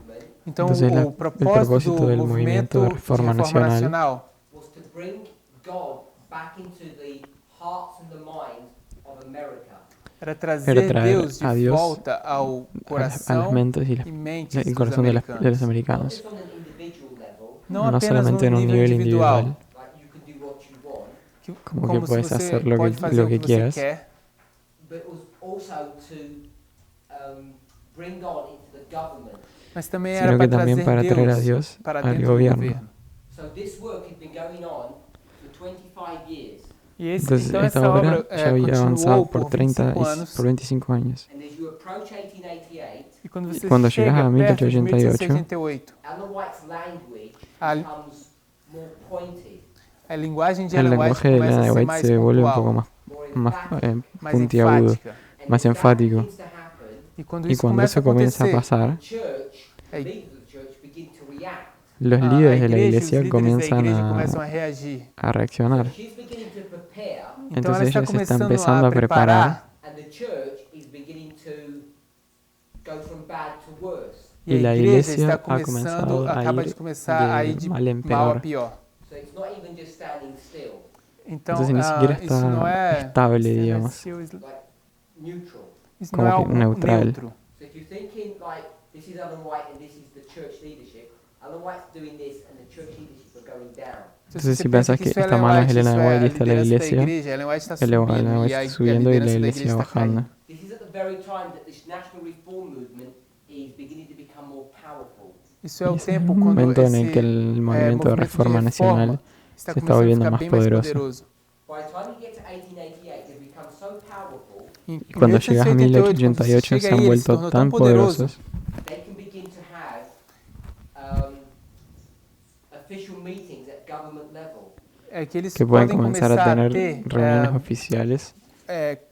Então, Entonces, o el propósito propósito do del movimento movimiento de de reforma nacional was to bring God back into the hearts and the minds of America. era trazer Era traer Deus a de Dios volta ao a las coração mentes y e mentes el dos corazón de los americanos. Not americanos. just on an individual level, Não No apenas solamente en no un nível nivel individual, individual, like you can do what you want, que, como que se puedes você hacer lo pode que- fazer lo o que você quieras. quer, but it was also to bring God into the government. mas também Sino era que para también para traer a Dios para al dentro do gobierno. governo. So this work had been going on for 25 years. E esse, Entonces, então esta essa obra obra ya había continuou avanzado por 25 30 anos. por 25 años. And as you approach 1888, E quando você quando chega chegar a perto de 1888, 1888, Ellen White's language a, becomes more pointed, a linguagem de el Ellen White lenguaje de começa a Ellen ser White mais se vuelve un poco pontual, more más emphatic. mais puntiagudo. enfática. And más when that enfático. begins to happen, E quando Y isso cuando começa a eso comienza a acontecer, pasar, the church, the Hey. leaders of the church begin to react. los a líderes de la igreja, os iglesia líderes da comienzan igreja começam a reagir. a reaccionar. So she's beginning to prepare, Então Entonces ela está ella se está começando empezando a preparar and the church is beginning to go from bad to worse. e y la a igreja iglesia está ha começando, comenzado a acaba ir de começar a ir de mal en mal a peor. pior. So it's not even just standing still, Então, Entonces ni siquiera isso não está é estable, digamos. like neutral. Isso como não é que algo neutral. neutro. So if you're thinking like this is Ellen White and this is the church leadership, Ellen White's doing this and the church leadership are going down. Entonces, você si pensa pensas que isso é esta Ellen mano es White, Elena isso é White y a está la liderança da iglesia, igreja, Ellen White está Ellen subindo White e a está subiendo y la liderança da iglesia igreja está bajando. caindo. This is at the very time that this national reform movement is beginning to become more powerful. Isso é o Es tempo un quando momento en el esse que el movimiento de reforma nacional está se está começando a volviendo ficar más bem mais poderoso. poderoso. By the time you get to 1888, they've become so powerful E Y cuando llegas a 1888 se han vuelto tan poderosos they can begin to have official meetings at government level. é que eles que pueden podem comenzar a começar tener ter reuniones oficiales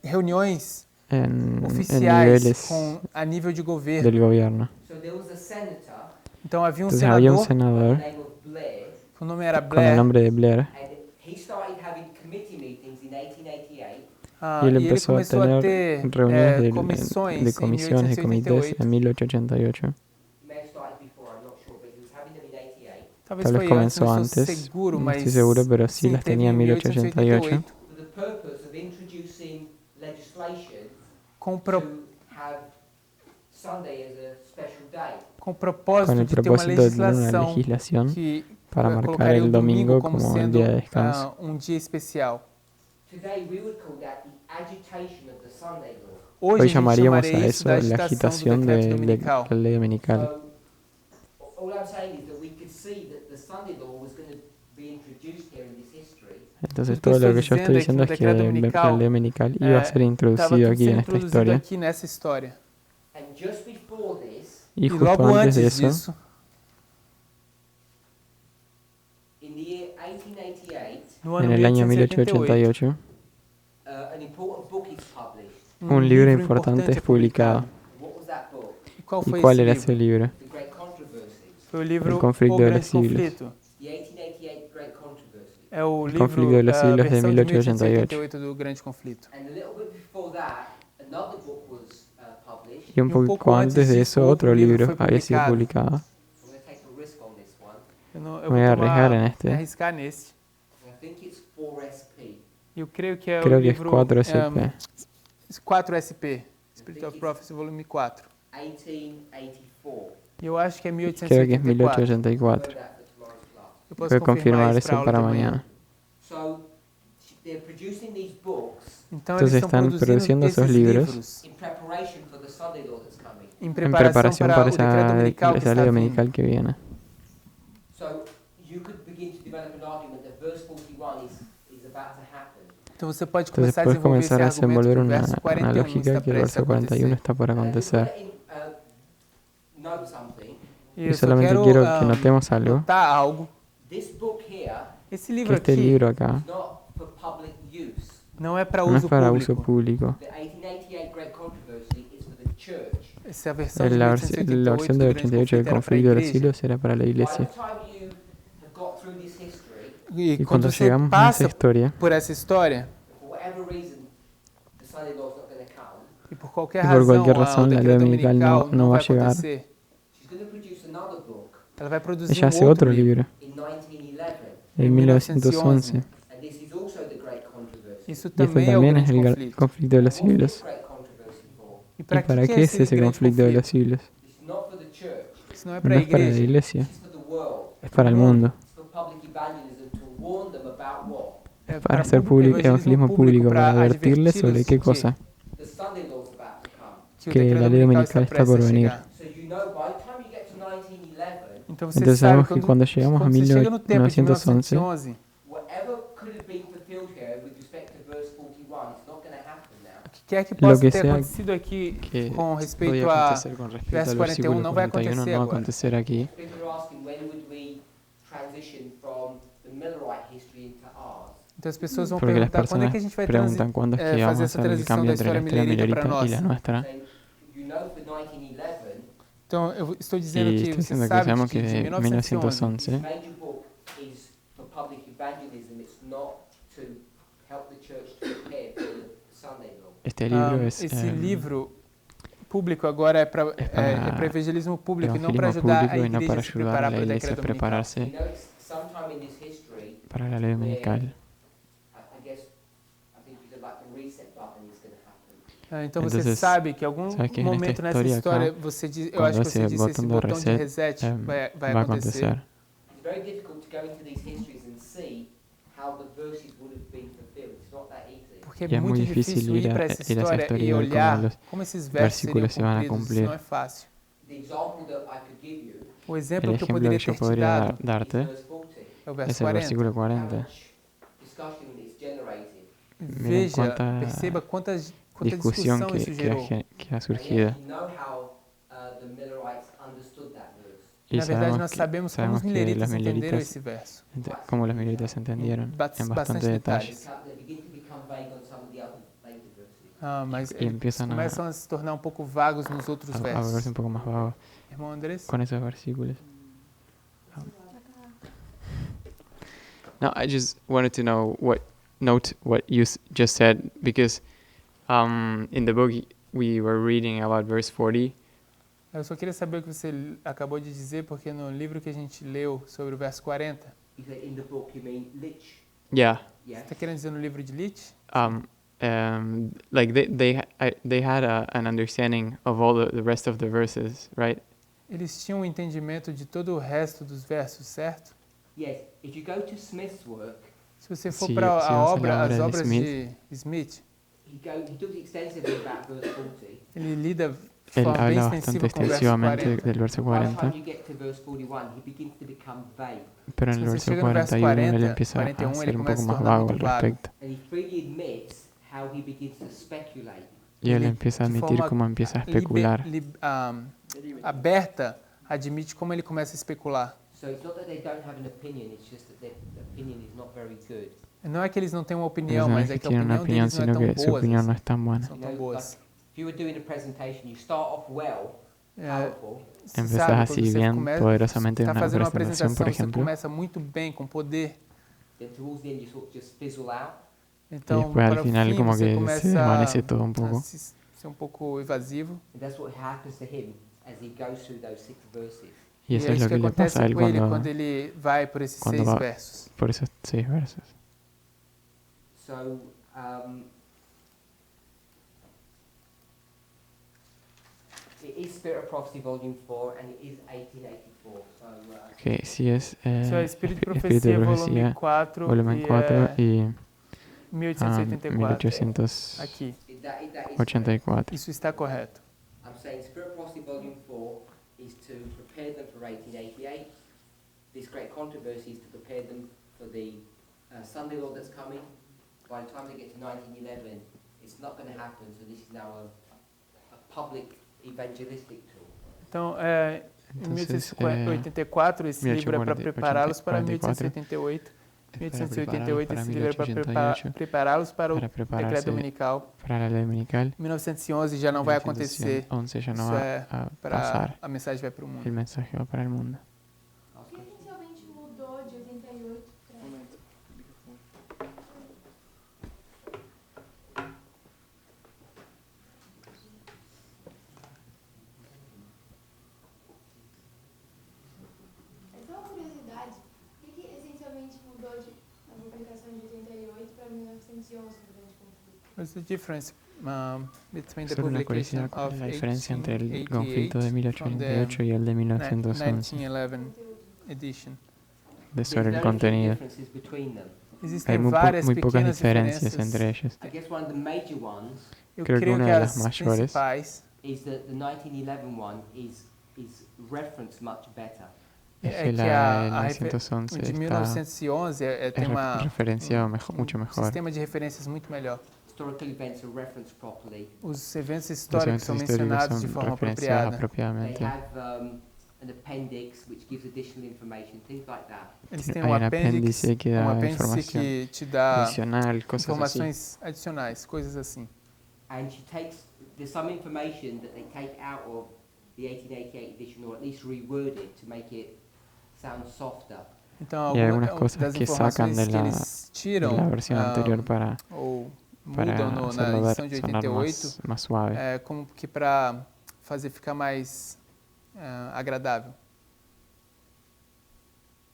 reuniões en oficiais niveles a nível de governo. del gobierno. So there was a senator Então havia Entonces había un senador, by the senador name of Blair, o nome era con el Blair, nombre de Blair and he started having committee meetings in 1888. ah, y él e ele empezó a começou a tener ter reuniones comissões de em comisiones de comités 1888. en 1888. He may have started before, I'm not sure, but he was having them in 88. Talvez Tal vez foi antes, comenzó não antes, estou seguro, no mas estoy seguro, pero sí sim, las teve tenía en em 1888 For the purpose of introducing legislation com o to have Sunday as a special day. com o propósito con el de ter uma propósito de tener una legislação legislación que para marcar colocaria o el domingo como como el sendo día de descanso. dia especial. Today we would call that the agitation of the Sunday law. Hoje Hoy a gente llamaríamos chamaria a isso eso da la agitação agitación do decreto de dominical. la ley dominical. So all I'm saying is that we could see that the Sunday law was going to be introduced here in this history. Entonces Lo que todo lo que estoy yo estoy diciendo diciendo es es que que el decreto dominical, la ley dominical iba a ser Estava introducido tudo aquí en sendo esta introduzido historia. aqui nessa história. And just before this, Y E justo logo antes de antes eso, disso, No En ano el año 1888, 1888, an important book is published. un libro importante es publicado. What was that book? E qual ¿Y foi cuál esse era livro? ese libro? The Great Controversy. Foi o livro El conflicto O de los Grande siglos. Conflito. The 1888 Great Controversy. É o livro, Conflito de los a Siglos de versão de 1888. 1888 do Grande Conflito. And a little bit before that, another book was published. Y un Y un poco poco antes antes de disso, eso, otro otro libro libro fue había sido publicado. publicado. I'm going to take a risk on this one. Eu Voy a vou arriesgar en este. arriscar nesse. I think it's 4SP. Eu creio que é Creo o que es livro 4SP. 4SP, Spirit of Prophecy, volume 4. 1884. E eu acho que é Creo que es 1884. 1884. Know that for tomorrow's class. Eu posso Voy a confirmar isso eso para a aula para de manhã. mañana. So they're producing these books Então Entonces eles estão están produciendo esses esos libros in preparation for the Sunday law that's coming. em en preparação preparación para para o decreto dominical que esa está ley vindo. dominical que viene. So you could begin to develop an argument that verse 41 is about to happen. Então você pode Entonces começar a puedes desenvolver esse comenzar a argumento desenvolver que o una verso 41 lógica está que el prestes a verso 41 acontecer. está por I just acontecer. wanna note something. E Y eu só solamente quero quiero que notemos algo, notar algo. This book here Esse que livro este aqui libro acá is not for public use. não é para no es uso para público. uso público. The 1888 Great Controversy is for the church. Essa é a versão de La versión 1888 de do Grande 88 del Conflito era para a conflicto de los igreja. siglos era para la By iglesia. the time you have got through this history, E Y quando cuando você llegamos a esa passa historia, por essa história, for whatever reason, the Sunday law is not going to come. e por qualquer Y por razão, cualquier o razón, la ley decreto dominical dominical no va a vai llegar. acontecer, She's going to produce another book ela vai produzir ella hace um otro outro livro. libro, in 1911, en 1911. and this is also the Great Controversy. Isso Y este também é o también es Grande el Conflito. conflicto de los What's this siglos. Great Controversy for? E ¿Y para que qué es ese grande conflicto de los conflito? siglos? It's not for the church. Isso não é No para a es para la igreja, iglesia, It's for the world. es para el mundo, It's for public evangelism to warn them about what? é para hacer evangelismo público, para advertirles sobre qué cosa, The Sunday law's about to come. que o que decreto la ley dominical está por prestes a venir. chegar. So you know by the time you get to 1911, Então você Entonces sabe sabemos que cuando llegamos a quando você chega no tempo de 1911, 1911, whatever could have been fulfilled here with respect to verse 41, it's not going to happen now. o que quer que Lo possa que ter sea acontecido aqui que com podía respeito a acontecer con respecto verso al 41 versículo não vai 41 acontecer no va a agora. acontecer aquí. People are asking when would we transition from the Millerite history into ours? Então as pessoas vão Porque las perguntar quando é personas que a gente vai preguntan cuándo es que fazer vamos a essa hacer el transição cambio da entre la história historia milerita para milerita y nós. la nuestra. Saying, you know, for 1911, Então eu estou dizendo Y que estoy você diciendo que sabe sabemos que que de de 1911 this 1911 major book is for public evangelism. It's not to help the church to prepare for the Sunday law. este libro es esse livro público agora é para para evangelismo público e não para evangelismo ajudar a público y no igreja para a se ayudar a preparar la para o iglesia a decreto dominical. You prepararse know, it's sometime in this history, para la ley dominical. I guess, I think you like the reset button is going to happen. Então você Entonces, sabe que em algum sabes que momento nesta nessa história história você diz, eu cuando acho que você ese disse esse botón de botão de reset, reset vai va a acontecer. acontecer. It's very difficult to go into these histories and see how the verses would have been fulfilled. It's not that easy. Porque Y é es muy muito difícil difícil ir para essa história e olhar como esses versos seriam versículos se van a cumpridos. Isso cumplir. não é fácil. The example that I could give you O exemplo El que eu ejemplo poderia que yo ter te podría dado is darte verse 40. é o es verso el 40. versículo How 40. much discussion it's generated. Veja, cuánta perceba quanta Discusión discussão isso gerou. que ha And surgido. yet you know how the Millerites understood that verse. Y Na verdade, nós sabemos sabemos como os que mileritas los entenderam mileritas, esse verso. como los mileritas entendieron en Bastante bastante detalle. detalles. They begin to become vague on some of the other later verses. Mas Y eles empiezan começam a se tornar um pouco vagos nos outros a volverse versos. un poco más vagos Irmão Andrés? con esos versículos. No, I just wanted to note what you just said, because in the book we were reading about verse 40. Eu só queria saber o que você acabou de dizer, porque no livro que a gente leu sobre o verso 40, Is that in the book you mean lich? Yeah, Yeah. está querendo dizer no livro de Lich? like they had an understanding of all the rest of the verses, right? Eles tinham um entendimento de todo o resto dos versos, certo? Yes. If you go to Smith's work, Se você for Se- para se a vamos obra, para a as obra de obras Smith. de Smith, he talks extensively about verse 40. ele lida de Él forma bem habla bastante extensiva com o verso extensivamente 40. del verso By the 40, time you get to verse 41, he begins to become vague. pero en Si el você verso chega no verso 41 él 40, empieza 41, a ele ser un começa poco a más tornar vago al muito vago. respecto. And he freely admits how he begins to speculate. Y él Ele, empieza a de admitir forma cómo empieza a especular. Aberta, admite como ele começa a especular. So it's not that they don't have an opinion, it's just that their opinion is not very good. Não é que eles não têm uma Ellos opinião, no es mas que é que a tienen una opinião opinión, deles não é sino tão que su boa. opinión no es tan buena. São You tão know, boas. like, if you were doing a presentation, you start off well, É, powerful, você Empezás sabe, así quando você bien começa, poderosamente en está una fazendo uma presentación, por apresentação, você ejemplo, começa muito bem, com poder. then towards the end you sort of just fizzle out. y Então, después al para o final fim, como você que se começa desvanece todo un a poco. ser um pouco evasivo. And that's what happens to him as he goes through those 6 verses. Y E eso é es isso lo que que le acontece pasa a él com ele quando cuando, ele vai por esses quando 6 va versos. por esos 6 versos. So, it is Spirit of Prophecy Volume 4 and it is 1884. So, Que sí es Isso é Espírito de Espíritu de Profecia, volume Profecía, 4, volumen e 4 é y 1884. Aqui. that is correct. 1884. Isso está correto. I'm saying Spirit of Prophecy Volume 4 is to prepare them for 1888. This great controversy is to prepare them for the Sunday law that's coming. By the time they get to 1911, it's not going to happen, so this is now a public evangelistic tool. Então, em Entonces, 1884, esse livro é para 1840, prepará-los para 1844. 1888. 1888, esse livro é para 1888 prepará-los para o para decreto prepararse dominical. para la ley dominical. 1911 já não vai acontecer. 11 ya no Isso va é a para pasar. a mensagem vai para o El mundo. mensaje va para el mundo. O que essencialmente mudou de 88 para... Momento, microfone. É só uma curiosidade. O que essencialmente mudou na publicação de 88 para 1911 no Grande Conflito? What's the difference between the Solo una publication curiosidad, ¿cuál of es la diferencia entre el 1888 conflicto de from the 1888 y el de 1911 1911 edition? sobre el There's very few contenido? differences between them. Hay Existem muy, várias muy pocas pequenas diferencias diferenças. entre ellos. I guess one of the major ones Eu Creo que creio uma que das as maiores principais is that the 1911 one is referenced much better. es é que que la a de 1911 o de está 1911 tem uma referenciado mucho mejor. sistema de referências muito melhor. Historical events are referenced properly. Os eventos Los históricos eventos são históricos mencionados de son forma referenciados apropriada. They apropiadamente. have an appendix which gives additional information, things like that. Eles têm Hay um un apêndice, apéndice que da que información te dá adicional, cosas así. informações adicionais, coisas assim. And she takes, there's some information that they take out of the 1888 edition, or at least reword it to make it sound softer. Então, E algumas algumas coisas das que sacam informações de que la- eles De tiram la versión anterior para ou para mudam na hacerlo edição de ver, sonar 88, más suave. é como que para fazer ficar mais agradável.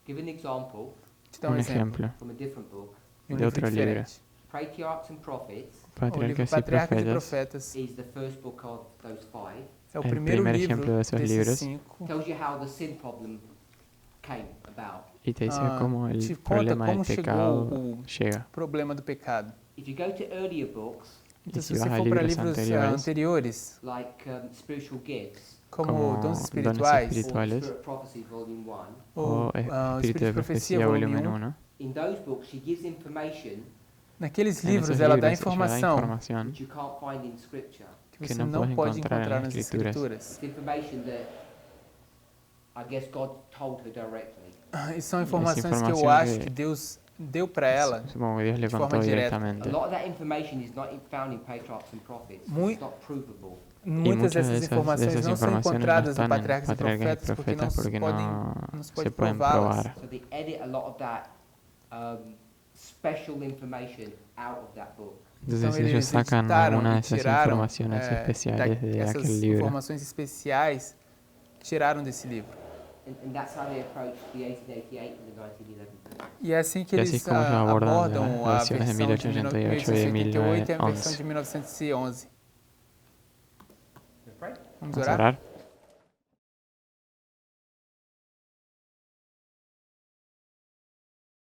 Give an example Te dar um Un exemplo. ejemplo from a different book. De um de outro livro. diferente. Patriarchs and Prophets O livro Patriarcas y Patriarcas e Profetas Profetas is the first book of those 5. é o El primeiro primer livro ejemplo de esos desses libros. 5. Tells you how the sin problem came about. y te dice Ah, cómo el te conta problema como del chegou pecado o llega. problema do pecado. If you go to earlier books, Então, Y se si você vas a for para libros livros anteriores, anteriores, like Spiritual Gifts como como Dons Dones Espirituais, Espirituais, or Rituales. Spirit of Prophecy Volume 1, ou o o Espíritu de Profecía, volumen 1. in those books she gives information naqueles En livros esos ela dá libros ella da informação información which you can't find in Scripture. que que você não não pode pode encontrar encontrar nas nas Escrituras. It's information that I guess God told her directly. E são informações que eu informação acho que- que Deus deu para ela. Supongo que Dios le de forma contó directa. A directamente. lot of that information is not found in Patriarchs and Prophets. Muy- It's not provable. Muitas muchas de dessas esas informações não são informaciones no encontradas están no en Patriarcas e Patriarcas y Profetas porque não Profetas se porque podem, no não se se pode pueden prová-las. probar. So they edit a lot of that special information out of that book. Entonces Então ellos eles sacan editaram alguna de e esas tiraram informaciones especiales de essas aquel libro. informações especiais tiraram desse livro. And that's how they approach the 1888 and the 1911 book. E é assim que E assim eles como eles abordam abordam as a versões de versão de 1888 e 1888 e a versão 1911. de 1911. You afraid? Vamos Vamos a orar? orar.